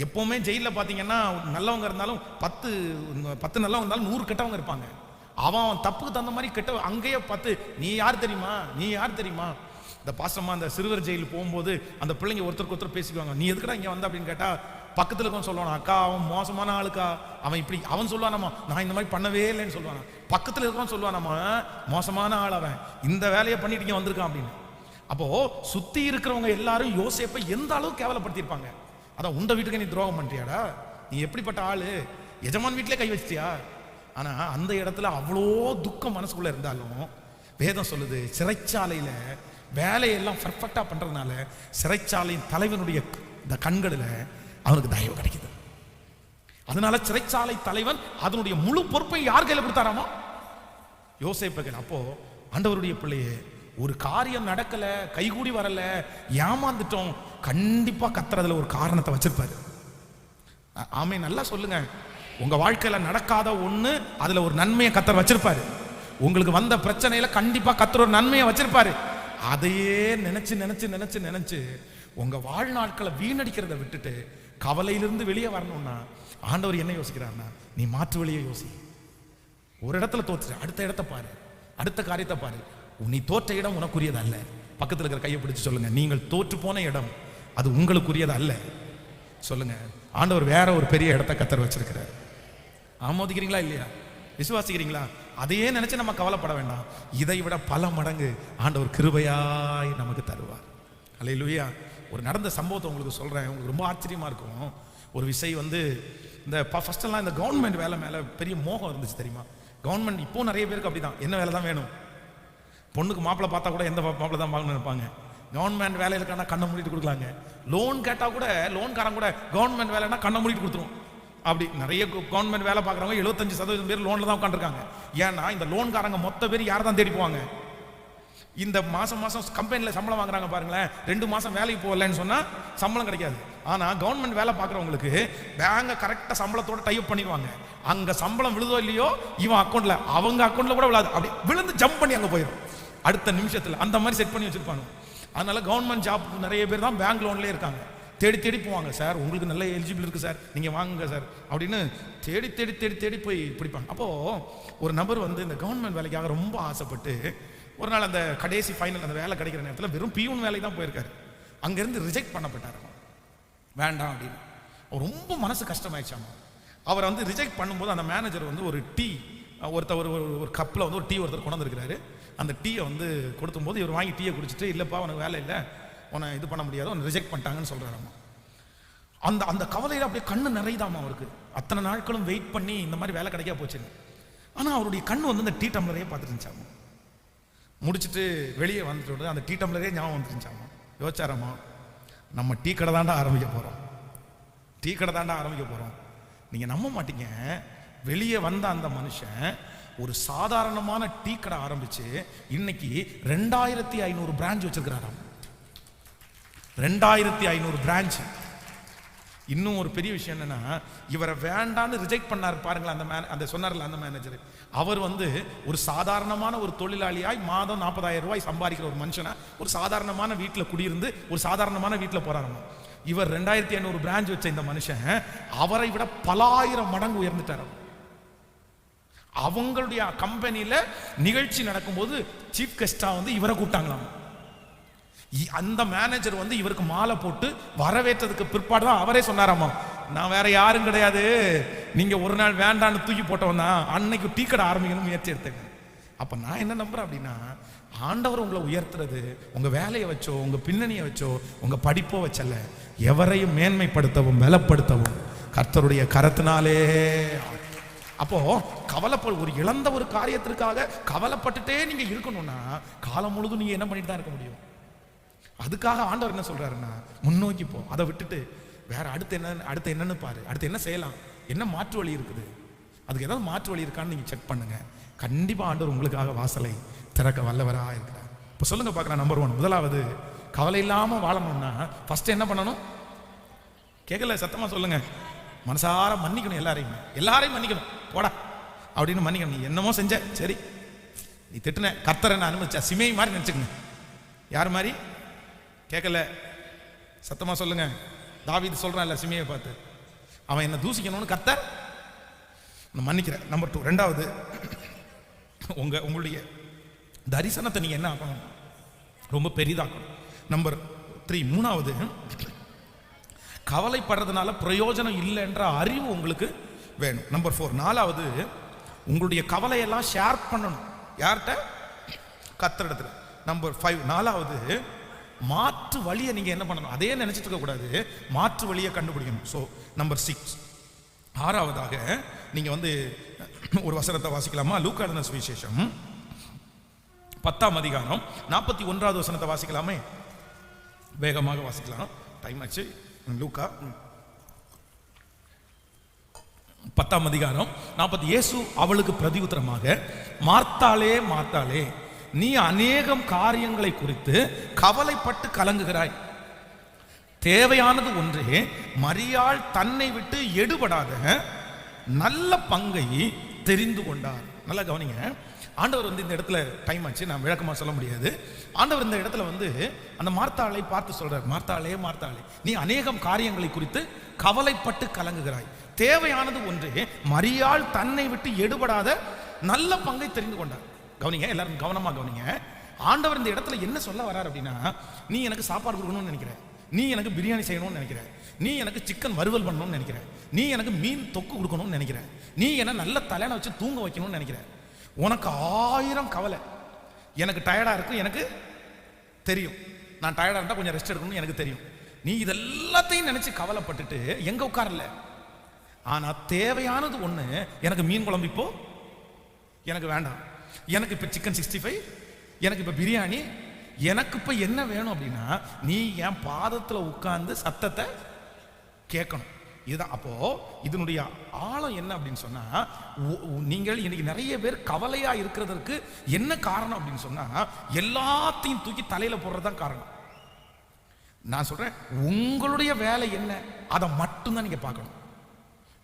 எப்பவுமே ஜெயிலில் பார்த்தீங்கன்னா நல்லவங்க இருந்தாலும் 10 நல்லவங்க இருந்தாலும் 100 கெட்டவங்க இருப்பாங்க. அவன் தப்புக்கு தகுந்த மாதிரி கெட்ட அங்கேயே 10 நீ யார் தெரியுமா, நீ யார் தெரியுமா. இந்த பாசமா அந்த சிறுவர் ஜெயிலுக்கு போகும்போது அந்த பிள்ளைங்க ஒருத்தருக்கு ஒருத்தர் பேசிக்குவாங்க, நீ எதுக்குடா இங்கே வந்த அப்படின்னு கேட்டா பக்கத்தில் இருக்கவன் சொல்லுவானா, அக்கா அவன் மோசமான ஆளுக்கா, அவன் இப்படி, அவன் சொல்லுவானாமா நான் இந்த மாதிரி பண்ணவே இல்லைன்னு சொல்லுவானா. பக்கத்தில் இருக்கவன் சொல்லுவானாமா மோசமான ஆள், அவன் இந்த வேலையை பண்ணிட்டு இங்கே வந்திருக்கான் அப்படின்னு. அப்போ சுத்தி இருக்கிறவங்க எல்லாரும் யோசேப்பை எந்த அளவுக்கு கேவலப்படுத்தியிருப்பாங்க. அதான் உண்ட வீட்டுக்கு நீ துரோகம் பண்றியாடா, நீ எப்படிப்பட்ட ஆளு, எஜமான் வீட்டிலே கை வச்சிட்டியா. ஆனா அந்த இடத்துல அவ்வளோ துக்கம் மனசுக்குள்ள இருந்தாலும் வேதம் சொல்லுது, சிறைச்சாலையில வேலையெல்லாம் பர்ஃபெக்டா பண்றதுனால சிறைச்சாலையின் தலைவனுடைய இந்த கண்களில் அவனுக்கு தயவு கிடைக்குது. அதனால சிறைச்சாலை தலைவன் அதனுடைய முழு பொறுப்பை யார் கையில கொடுத்தாராமா, யோசேப்பு கையில. அப்போ ஆண்டவருடைய பிள்ளையே, ஒரு காரியம் நடக்கல, கைகூடி வரல, ஏமாந்துட்டோம், கண்டிப்பா கர்த்தர் ஒரு காரணத்தை வச்சிருப்பாரு. ஆமே, நல்லா சொல்லுங்க. உங்க வாழ்க்கையில நடக்காத ஒண்ணு அதுல ஒரு நன்மையை கர்த்தர் வச்சிருப்பாரு. உங்களுக்கு வந்த பிரச்சனையில கண்டிப்பா கர்த்தர் ஒரு நன்மையை வச்சிருப்பாரு. அதையே நினைச்சு நினைச்சு நினைச்சு நினைச்சு உங்க வாழ்நாட்களை வீணடிக்கிறத விட்டுட்டு கவலையிலிருந்து வெளியே வரணும்னா ஆண்டவர் என்ன யோசிக்கிறார்னா, நீ மாற்று வழியை யோசி. ஒரு இடத்துல தோற்று அடுத்த இடத்த பாரு, அடுத்த காரியத்தை பாரு. நீ தோற்ற இடம் உனக்குரியது அல்ல. பக்கத்தில் இருக்கிற கையை பிடிச்சு சொல்லுங்க, நீங்கள் தோற்று போன இடம் அது உங்களுக்குரியது அல்ல. சொல்லுங்க, ஆண்டவர் வேற ஒரு பெரிய இடத்தை கர்த்தர் வச்சிருக்கிறார். ஆமோதிக்கிறீங்களா இல்லையா? விசுவாசிக்கிறீங்களா? அதையே நினைச்சு நம்ம கவலைப்பட வேண்டாம். இதை விட பல மடங்கு ஆண்டவர் கிருபையாய் நமக்கு தருவார். அல்லேலூயா. ஒரு நடந்த சம்பவத்தை உங்களுக்கு சொல்றேன், உங்களுக்கு ரொம்ப ஆச்சரியமா இருக்கும். ஒரு விஷயம் இந்த ஃபர்ஸ்ட் எல்லாம் இந்த கவர்மெண்ட் வேலை மேல பெரிய மோகம் இருந்துச்சு தெரியுமா? கவர்மெண்ட் இப்போ நிறைய பேருக்கு அப்படிதான், என்ன வேலை தான் வேணும். பொண்ணுக்கு மாப்பிள்ளை பார்த்தா கூட எந்த மாப்பிள்ளை தான் பார்க்கணும்னு நினைப்பாங்க. கவர்மெண்ட் வேலையிலுக்கான கண்ணை மூடிட்டு கொடுக்கலாங்க. லோன் கேட்டா கூட லோன்காரன் கூட கவர்மெண்ட் வேலைன்னா கண்ணை மூடிட்டு கொடுத்துரும். அப்படி நிறைய கவர்மெண்ட் வேலை பார்க்குறவங்க 75% பேர் லோன்ல தான் உட்காந்துருக்காங்க. ஏன்னா இந்த லோன்காரங்க மொத்த பேர் யாரை தான் தேடி போவாங்க? இந்த மாசம் கம்பெனியில் சம்பளம் வாங்குறாங்க பாருங்களேன், 2 மாசம் வேலைக்கு போகலன்னு சொன்னா சம்பளம் கிடைக்காது. ஆனா கவர்மெண்ட் வேலை பார்க்குறவங்களுக்கு பேங்க கரெக்டா சம்பளத்தோட டைப் பண்ணிடுவாங்க. அங்க சம்பளம் விழுதோ இல்லையோ இவன் அக்கௌண்ட்ல, அவங்க அக்கௌண்ட்ல கூட விழாது, அப்படி விழுந்து ஜம்ப் பண்ணி அங்க போயிடும் அடுத்த நிமிஷத்துல. அந்த மாதிரி செட் பண்ணி வச்சிருப்பாங்க. அதனால கவர்மெண்ட் ஜாப் நிறைய பேர் தான் பேங்க் லோன்லேயே இருக்காங்க. தேடி தேடி போவாங்க, சார் உங்களுக்கு நல்ல எலிஜிபிள் இருக்கு சார், நீங்க வாங்குங்க சார் அப்படின்னு தேடி தேடி தேடி தேடி போய் பிடிப்பாங்க. அப்போ ஒரு நபர் இந்த கவர்மெண்ட் வேலைக்காக ரொம்ப ஆசைப்பட்டு ஒரு நாள் அந்த கடைசி ஃபைனல் அந்த வேலை கிடைக்கிற நேரத்தில் வெறும் பியூன் வேலைக்கு தான் போயிருக்காரு. அங்கிருந்து ரிஜெக்ட் பண்ணப்பட்டார், வேண்டாம் அப்படின்னு. அவர் ரொம்ப மனசு கஷ்டமாயிடுச்சாங்க. அவர் ரிஜெக்ட் பண்ணும்போது அந்த மேனேஜர் ஒரு டீ ஒரு கப்பில் ஒரு டீ ஒருத்தர் கொண்டு வந்திருக்கிறாரு. அந்த டீயை கொடுக்கும்போது இவர் வாங்கி டீயை குடிச்சிட்டு, இல்லைப்பா உனக்கு வேலை இல்லை, உன்னை இது பண்ண முடியாது, உன்னை ரிஜெக்ட் பண்ணிட்டாங்கன்னு சொல்கிறாராமா. அந்த கவலையில் அப்படியே கண்ணு நிறையுதாமா அவருக்கு. அத்தனை நாட்களும் வெயிட் பண்ணி இந்த மாதிரி வேலை கிடைக்க போச்சுன்னு. ஆனால் அவருடைய கண்ணு அந்த டீ டம்ளரையே பார்த்துட்டு இருந்துச்சாமா. முடிச்சுட்டு வெளியே வந்துட்டு அந்த டீ டம்ளரே ஞாபகம் வந்துருந்துச்சாமா. யோசிச்சாராமா, நம்ம டீ கடை தாண்டா ஆரம்பிக்க போகிறோம், டீ கடை தாண்டா ஆரம்பிக்க போகிறோம். நீங்கள் நம்ப மாட்டீங்க, வெளியே வந்த அந்த மனுஷன் ஒரு சாதாரணமான டீ கடை ஆரம்பிச்சு இன்னைக்கு 2500 பிரான்ச் வச்சிருக்கிறாராம். 2500 பிரான்ச். இன்னும் ஒரு பெரிய விஷயம் என்னன்னா, இவரை வேண்டான்னு ரிஜெக்ட் பண்ணாரு பாருங்களேன் அந்த சொன்னார்ல அந்த மேனேஜர். அவர் ஒரு சாதாரணமான ஒரு தொழிலாளியாய் மாதம் 40,000 ரூபாய் சம்பாதிக்கிற ஒரு மனுஷனா ஒரு சாதாரணமான வீட்டில் குடியிருந்து ஒரு சாதாரணமான வீட்டில் போறாராம். இவர் 2500 பிரான்ச் வச்ச இந்த மனுஷன் அவரை விட பலாயிரம் மடங்கு உயர்ந்துட்டார். அவங்களுடைய கம்பெனியில நிகழ்ச்சி நடக்கும்போது சீஃப் கெஸ்டா இவரை கூப்பிட்டாங்களாம். அந்த மேனேஜர் இவருக்கு மாலை போட்டு வரவேற்றதுக்கு பிற்பாடு தான் அவரே சொன்னாராமா, நான் வேற யாரும் கிடையாது, நீங்க ஒரு நாள் வேண்டான்னு தூக்கி போட்டவன் தான், அன்னைக்கு டீ கடை ஆரம்பிக்கணும் முயற்சி எடுத்துங்க. அப்ப நான் என்ன நம்புறேன் அப்படின்னா, ஆண்டவர் உங்களை உயர்த்துறது உங்க வேலையை வச்சோ உங்க பின்னணியை வச்சோ உங்க படிப்போ வச்சல்ல, எவரையும் மேன்மைப்படுத்தவும் பலப்படுத்தவும் கர்த்தருடைய கரத்தினாலே. அப்போ ஒரு இழந்த ஒரு காரியத்திற்காக கவலைப்பட்டுட்டே நீங்க இருக்கணும்னா காலம் முழுதும் நீங்க என்ன பண்ணிட்டு தான் இருக்க முடியும். அதுக்காக ஆண்டவர் என்ன சொல்றாருன்னா, முன்னோக்கி போ, அதை விட்டுட்டு வேற அடுத்து என்னன்னு பாரு, அடுத்து என்ன செய்யலாம், என்ன மாற்று வழி இருக்குது, அதுக்கு ஏதாவது மாற்று வழி இருக்கான்னு நீங்க செக் பண்ணுங்க. கண்டிப்பா ஆண்டவர் உங்களுக்காக வாசலை திறக்க வல்லவரா இருக்கிறார். இப்போ சொல்லுங்க பார்க்கலாம். நம்பர் 1, முதலாவது கவலை இல்லாம வாழணும்னா ஃபர்ஸ்ட் என்ன பண்ணணும்? கேட்கல, சத்தமா சொல்லுங்க. மனசார மன்னிக்கணும், எல்லாரையும் மன்னிக்கணும். போடா அப்படின்னு மன்னிக்கணும். நீ என்னமோ செஞ்ச, சரி, நீ திட்டுன, கர்த்தரை நான் அனுமதிச்சா சிமை மாதிரி நினைச்சுக்கணும். யார் மாதிரி? கேட்கல, சத்தமா சொல்லுங்க. தாவீது சொல்றான்ல சிமையை பார்த்து, அவன் என்ன தூசிக்கணும்னு கர்த்தர் மன்னிக்கிற. நம்பர் 2. ரெண்டாவது, உங்களுடைய தரிசனத்தை நீங்க என்ன ஆக்கணும்? ரொம்ப பெரிதாக்கணும். நம்பர் 3. மூணாவது, கவலைப்படுறதுனால பிரயோஜனம் இல்லைன்ற அறிவு உங்களுக்கு வேணும். நம்பர் 4. நாலாவது, உங்களுடைய கவலையெல்லாம் ஷேர் பண்ணணும். யார்கிட்ட? கர்த்தரிடத்துல. நம்பர் 5. நாலாவது, மாற்று வழியை நீங்க என்ன பண்ணணும்? அதே நினைச்சிட்டு இருக்க கூடாது, மாற்று வழியை கண்டுபிடிக்கணும். So number 6. ஆறாவதாக நீங்க ஒரு வசனத்தை வாசிக்கலாமா? லூக்கா எழுதின சுவிசேஷம் 10ஆம் அதிகாரம் 41வது வசனத்தை வாசிக்கலாமே? வேகமாக வாசிக்கலாம், டைம் ஆச்சு. லூக்கா 10ஆம் அதிகாரம் 40. இயேசு அவளுக்கு பிரதியுத்தரமாக, மார்த்தாளே மார்த்தாளே, நீ அநேகம் காரியங்களை குறித்து கவலைப்பட்டு கலங்குகிறாய், தேவையானது ஒன்றே, மரியாள் தன்னை விட்டு எடுபடாத நல்ல பங்கை தெரிந்து கொண்டார். நல்லா கவனிங்க. ஆண்டவர் வந்து இந்த இடத்துல டைம் ஆச்சு, நான் விளக்கமாக சொல்ல முடியாது. ஆண்டவர் இந்த இடத்துல வந்து அந்த மார்த்தாளை பார்த்து சொல்றார், மார்த்தாளே மார்த்தாளே, நீ அநேகம் காரியங்களை குறித்து கவலைப்பட்டு கலங்குகிறாய், தேவையானது ஒன்றே, மரியாள் தன்னை விட்டு எடுபடாத நல்ல பங்கை தெரிந்து கொண்டார். கவனிங்க, எல்லாரும் கவனமா கவனிங்க. ஆண்டவர் இந்த இடத்துல என்ன சொல்ல வர்றார் அப்படின்னா, நீ எனக்கு சாப்பாடு கொடுக்கணும்னு நினைக்கிற, நீ எனக்கு பிரியாணி செய்யணும்னு நினைக்கிற, நீ எனக்கு சிக்கன் வறுவல் பண்ணணும்னு நினைக்கிற, நீ எனக்கு மீன் தொக்கு கொடுக்கணும்னு நினைக்கிற, நீ என்ன நல்ல தலையணை வச்சு தூங்க வைக்கணும்னு நினைக்கிற, உனக்கு 1000 கவலை. எனக்கு டயர்டா இருக்கும், எனக்கு தெரியும், நான் டயர்டா இருந்தா கொஞ்சம் ரெஸ்ட் எடுக்கணும்னு எனக்கு தெரியும். நீ இதெல்லாத்தையும் நினைச்சு கவலைப்பட்டுட்டு எங்க உட்காரல. ஆனா தேவையானது ஒண்ணு, எனக்கு மீன் குழம்பு இப்போ எனக்கு வேண்டாம், எனக்கு இப்ப சிக்கன் 65, எனக்கு இப்ப பிரியாணி, எனக்கு இப்ப என்ன வேணும் அப்படின்னா, நீ என் பாதத்துல உட்கார்ந்து சத்தத்தை கேட்கணும். இதுதான். அப்போ இதனுடைய ஆழம் என்ன அப்படின்னு சொன்னா, நீங்கள் இன்னைக்கு நிறைய பேர் கவலையா இருக்கிறதுக்கு என்ன காரணம் அப்படின்னு சொன்னா, எல்லாத்தையும் தூக்கி தலையில போடுறதுதான் காரணம். நான் சொல்றேன், உங்களுடைய வேலை என்ன அதை மட்டும்தான் நீங்க பார்க்கணும்.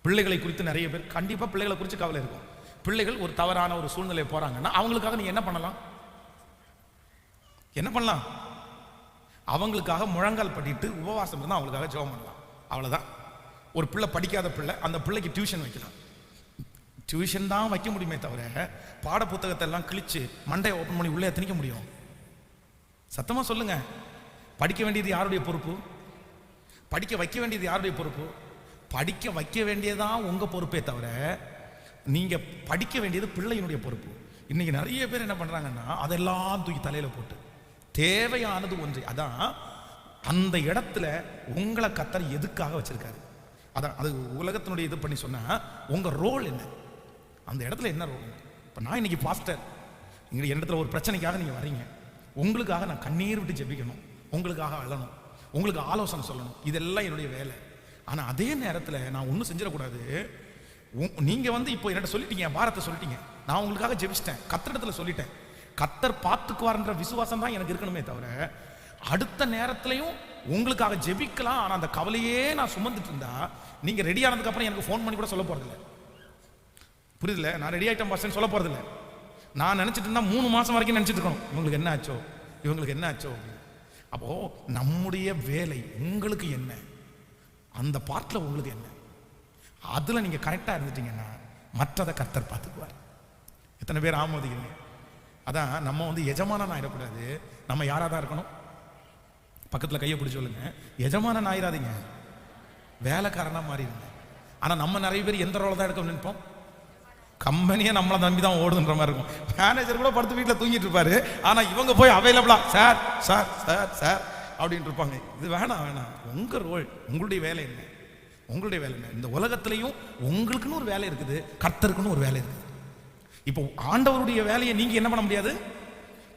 பிள்ளைகளை குறித்து நிறைய பேர் கண்டிப்பா பிள்ளைகளை குறித்து கவலை இருக்கும். பிள்ளைகள் ஒரு தவறான ஒரு சூழ்நிலை போறாங்கன்னா அவங்களுக்காக நீங்க என்ன பண்ணலாம்? என்ன பண்ணலாம்? அவங்களுக்காக முழங்கால் படிட்டு உபவாசம் இருந்தால் அவங்களுக்காக ஜெபம் பண்ணலாம். அவ்வளவுதான். ஒரு பிள்ளை படிக்காத பிள்ளை, அந்த பிள்ளைக்கு டியூஷன் வைக்கலாம். டியூஷன் தான் வைக்க முடியுமே தவிர பாட புத்தகத்தை எல்லாம் கிழிச்சு மண்டையை ஓப்பன் பண்ணி உள்ளே திணிக்க முடியும்? சத்தமா சொல்லுங்க. படிக்க வேண்டியது யாருடைய பொறுப்பு? படிக்க வைக்க வேண்டியது யாருடைய பொறுப்பு? படிக்க வைக்க வேண்டியதான் உங்க பொறுப்பே தவிர நீங்க படிக்க வேண்டியது பிள்ளையினுடைய பொறுப்பு. இன்னைக்கு நிறைய பேர் என்ன பண்றாங்கன்னா, அதெல்லாம் தூக்கி தலையில போட்டு தேவையானது ஒன்று. அதான் அந்த இடத்துல உங்களை கர்த்தர் எதுக்காக வச்சிருக்காரு? அதான் அது உலகத்தினுடைய இது பண்ணி சொன்னா, உங்க ரோல் என்ன, அந்த இடத்துல என்ன ரோல்? இப்போ நான் இன்னைக்கு பாஸ்டர், இங்க இடத்துல ஒரு பிரச்சனைக்காக நீங்க வர்றீங்க, உங்களுக்காக நான் கண்ணீர் விட்டு ஜெபிக்கணும், உங்களுக்காக அழணும், உங்களுக்கு ஆலோசனை சொல்லணும், இதெல்லாம் என்னுடைய வேலை. ஆனா அதே நேரத்தில் நான் ஒன்றும் செஞ்சிடக்கூடாது. நீங்க வந்து இப்போ என்னட்ட சொல்லிட்டீங்க, பாரத்தை சொல்லிட்டீங்க, நான் உங்களுக்காக ஜெபிச்சிட்டேன், கர்த்தரிடத்துல சொல்லிட்டேன், கர்த்தர் பார்த்துக்குவார்ன்ற விசுவாசம் தான் எனக்கு இருக்கணுமே தவிர அடுத்த நேரத்திலையும் உங்களுக்காக ஜெபிக்கலாம். ஆனா அந்த கவலையே நான் சுமந்துட்டு இருந்தா நீங்க ரெடி ஆனதுக்கு அப்புறம் எனக்கு ஃபோன் பண்ணி கூட சொல்ல போறதில்லை. புரியுதுல? நான் ரெடி ஆயிட்டேன் பாஸ்டர் சொல்ல போறதில்லை. நான் நினைச்சிட்டு இருந்தா 3 மாசம் வரைக்கும் நினைச்சிட்டு இருக்கணும், இவங்களுக்கு என்ன ஆச்சோ, இவங்களுக்கு என்ன ஆச்சோ. அப்போ நம்முடைய வேலை உங்களுக்கு என்ன, அந்த பார்ட்ல உங்களுக்கு என்ன, அதுல நீங்க கரெக்டா இருந்துட்டீங்கன்னா மற்றதை கர்த்தர் பார்த்துக்குவார். எத்தனை பேர் ஆமோதிக்கிறீங்க? அதான் நம்ம வந்து எஜமானன் ஆயிடக்கூடாது, நம்ம யாரா தான் இருக்கணும்? பக்கத்துல கையை பிடிச்சி சொல்லுங்க, எஜமானன் ஆயிராதீங்க, வேலைக்காரனா மாறிடுங்க. ஆனா நம்ம நிறைய பேர் எந்த ரோல தான் எடுக்க நினைப்போம்? கம்பெனியே நம்மளை நம்பி தான் ஓடுன்ற மாதிரி இருக்கும். மேனேஜர் கூட படுத்து வீட்டில் தூங்கிட்டு இருப்பாரு, ஆனா இவங்க போய் அவைலபிளா சார் சார் சார் சார் அப்படின்னு இருப்பாங்க. இது வேணாம் வேணாம். உங்க ரோல், உங்களுடைய வேலை என்ன, உங்களுடைய வேலை என்ன? இந்த உலகத்திலையும் உங்களுக்குன்னு ஒரு வேலை இருக்குது, கர்த்தருக்குன்னு ஒரு வேலை இருக்குது. இப்போ ஆண்டவருடைய வேலையை நீங்க என்ன பண்ண முடியாது?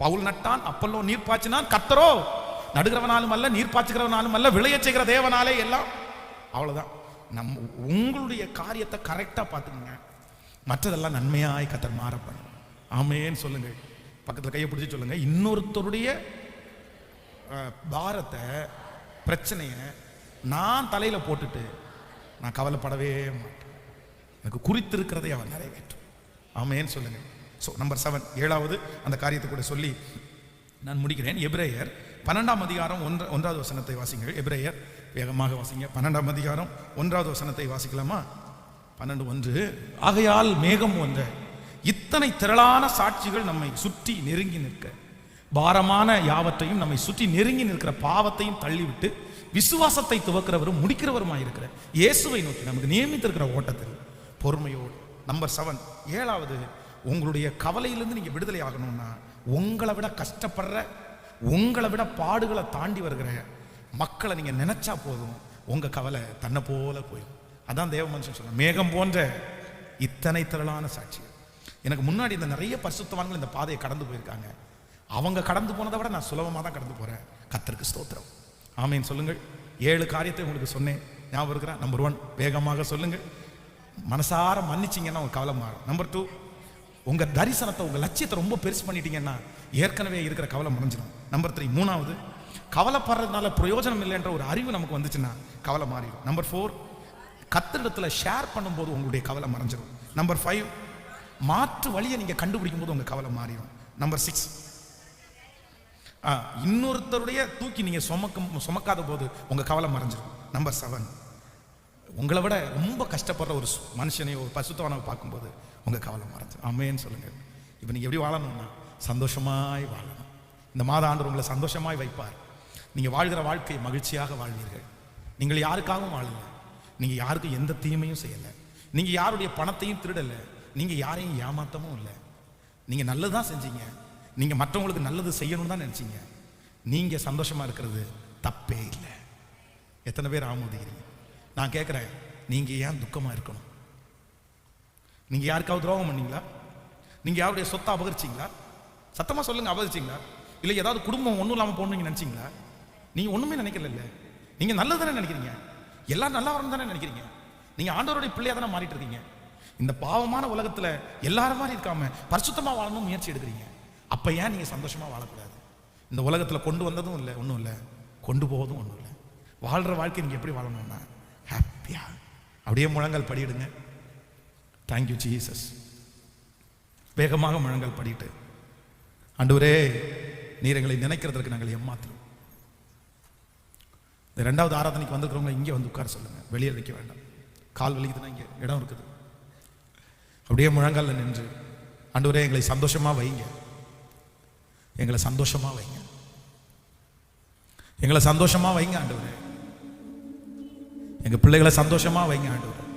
பவுல் நட்டான், அப்பல்லோ நீர் பாய்ச்சினான், கர்த்தரோ நடுகிறவனாலும் அல்ல, நீர் பாய்ச்சுகிறவனாலும் அல்ல, விளைய செய்கிற தேவனாலே எல்லாம். அவ்வளவுதான். நம்ம உங்களுடைய காரியத்தை கரெக்டா பார்த்துக்கங்க, மற்றதெல்லாம் நன்மையாய் கர்த்தர் மாறப்படும். ஆமேன்னு சொல்லுங்க. பக்கத்துல கையை பிடிச்சி சொல்லுங்க, இன்னொருத்தருடைய பாரத்தை பிரச்சனைய நான் தலையில போட்டுட்டு நான் கவலைப்படவே மாட்டேன். எனக்கு குறித்திருக்கிறதை அவர் நிறைவேற்றும். ஆமேன்னு சொல்லுங்க. ஸோ நம்பர் 7, 7வது அந்த காரியத்தை கூட சொல்லி நான் முடிக்கிறேன். எபிரேயர் 12ஆம் அதிகாரம் 1வது வசனத்தை வாசிங்கள். எபிரேயர் வேகமாக வாசிங்க. 12ஆம் அதிகாரம் 1வது வசனத்தை வாசிக்கலாமா? 12:1. ஆகையால் மேகம் ஒன்ற இத்தனை திரளான சாட்சிகள் நம்மை சுற்றி நெருங்கி நிற்க, பாரமான யாவற்றையும் நம்மை சுற்றி நெருங்கி நிற்கிற பாவத்தையும் தள்ளிவிட்டு விசுவாசத்தை துவக்கிறவரும் முடிக்கிறவருமாயிருக்கிற இயேசுவை நோக்கி நமக்கு நியமித்திருக்கிற ஓட்டத்தில் பொறுமையோடு. நம்பர் 7, 7வது, உங்களுடைய கவலையிலிருந்து நீங்க விடுதலை ஆகணும்னா உங்களை விட கஷ்டப்படுற, உங்களை விட பாடுகளை தாண்டி வருகிற மக்களை நீங்க நினைச்சா போதும், உங்க கவலை தன்னை போல போயிடும். அதான் தேவ மனுஷன் சொன்ன, மேகம் போன்ற இத்தனை திரளான சாட்சி. எனக்கு முன்னாடி இந்த நிறைய பரிசுத்தவான்கள் இந்த பாதையை கடந்து போயிருக்காங்க, அவங்க கடந்து போனதை விட நான் சுலபமாக தான் கடந்து போறேன். கர்த்தருக்கு ஸ்தோத்திரம். ஆமேன் சொல்லுங்கள். 7 காரியத்தை உங்களுக்கு சொன்னேன், ஞாபகம் இருக்கிறேன். நம்பர் 1, வேகமாக சொல்லுங்கள், மனசார மன்னிச்சிங்கன்னா உங்க கவலை மாறும். நம்பர் 2, உங்க தரிசனத்தை, உங்க லட்சியத்தை ரொம்ப பெருசு பண்ணிட்டீங்கன்னா ஏற்கனவே இருக்கிற கவலை மறைஞ்சிடும். நம்பர் 3, 3வது, கவலைப்படுறதுனால பிரயோஜனம் இல்லைன்ற ஒரு அறிவு நமக்கு வந்துச்சுன்னா கவலை மாறிடும். நம்பர் 4, கர்த்தரிடத்துல ஷேர் பண்ணும்போது உங்களுடைய கவலை மறைஞ்சிடும். நம்பர் 5, மாற்று வழியை நீங்க கண்டுபிடிக்கும் போது உங்க கவலை மாறிடும். நம்பர் 6, இன்னொருத்தருடைய தூக்கி நீங்க சுமக்காத போது உங்க கவலை மறைஞ்சிடும். நம்பர் 7, உங்களை விட ரொம்ப கஷ்டப்படுற ஒரு மனுஷனையோ ஒரு பசுத்தவனை பார்க்கும்போது உங்க கவலை மறைஞ்சிடும். ஆமென் சொல்லுங்க. இப்போ நீங்க எப்படி வாழணும்னா சந்தோஷமாய் வாழணும். இந்த மாத ஆண்டவர் உங்களை சந்தோஷமாய் வைப்பார். நீங்க வாழ்கிற வாழ்க்கை மகிழ்ச்சியாக வாழ்வீர்கள். நீங்கள் யாருக்காகவும் வாழல, நீங்க யாருக்கும் எந்த தீமையும் செய்யல, நீங்க யாருடைய பணத்தையும் திருடல, நீங்க யாரையும் ஏமாத்தவும் இல்லை. நீங்க நல்லதுதான் செஞ்சீங்க. நீங்க மற்றவங்களுக்கு நல்லது செய்யணும்னு தான் நினைச்சீங்க. நீங்க சந்தோஷமா இருக்கிறது தப்பே இல்லை. எத்தனை பேர் ஆமோதிக்கிறீங்க? நான் கேட்கிறேன், நீங்க ஏன் துக்கமா இருக்கணும்? நீங்க யாருக்காவது துரோகம் பண்ணீங்களா? நீங்க யாருடைய சொத்தை அபகரிச்சிங்களா? சத்தமா சொல்லுங்க, அபகரிச்சிங்களா? இல்லை ஏதாவது குடும்பம் ஒன்றும் இல்லாமல் போகணும்னு நினைச்சிங்களா? நீங்க ஒண்ணுமே நினைக்கல. நீங்க நல்லது தானே நினைக்கிறீங்க, எல்லாம் நல்லா வரணும் தானே நினைக்கிறீங்க. நீங்க ஆண்டவருடைய பிள்ளையா தானே மாறிட்டு இருக்கீங்க. இந்த பாவமான உலகத்துல எல்லாரும் மாதிரி இருக்காம பரிசுத்தமா வாழணும் முயற்சி எடுக்கிறீங்க. அப்ப ஏன் நீங்க சந்தோஷமா வாழக்கூடாது? இந்த உலகத்துல கொண்டு வந்ததும் இல்லை, ஒன்றும் இல்லை, கொண்டு போவதும் ஒன்றும் இல்லை. வாழ்ற வாழ்க்கை நீங்க எப்படி வாழணும்னா ஹாப்பியா. அப்படியே முழங்கால் படியிடுங்க. Thank you Jesus. வேகமாக முழங்கால் படிட்டு, ஆண்டவரே நீர் எங்களை நினைக்கிறதுக்கு நாங்கள் ஏமாத்துறோம். இந்த 2வது ஆராதனைக்கு வந்திருக்கிறவங்க இங்கே வந்து உட்கார சொல்லுங்க, வெளியே வைக்க வேண்டாம். கால் வலிக்குதுன்னா இங்கே இடம் இருக்குது. அப்படியே முழங்கால நின்று, ஆண்டவரே எங்களை சந்தோஷமா வைங்க, எங்களை சந்தோஷமா வைங்க, எங்களை சந்தோஷமா வைங்க ஆண்டவரே, எங்க பிள்ளைகளை சந்தோஷமா வைங்க ஆண்டவரே.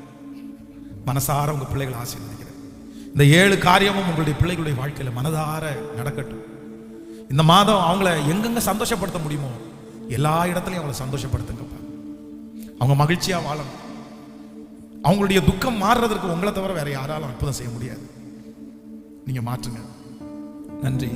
மனசார உங்க பிள்ளைகளை ஆசீர்வதிக்கிறேன். இந்த 7 காரியமும் உங்களுடைய பிள்ளைகளுடைய வாழ்க்கையில மனதார நடக்கட்டும். இந்த மாதம் அவங்கள எங்கெங்க சந்தோஷப்படுத்த முடியுமோ எல்லா இடத்துலையும் அவங்களை சந்தோஷப்படுத்துங்கப்பா. அவங்க மகிழ்ச்சியா வாழணும். அவங்களுடைய துக்கம் மாறுறதற்கு உங்களை தவிர வேற யாராலும் அற்புதம் செய்ய முடியாது. நீங்க மாற்றுங்க. நன்றி.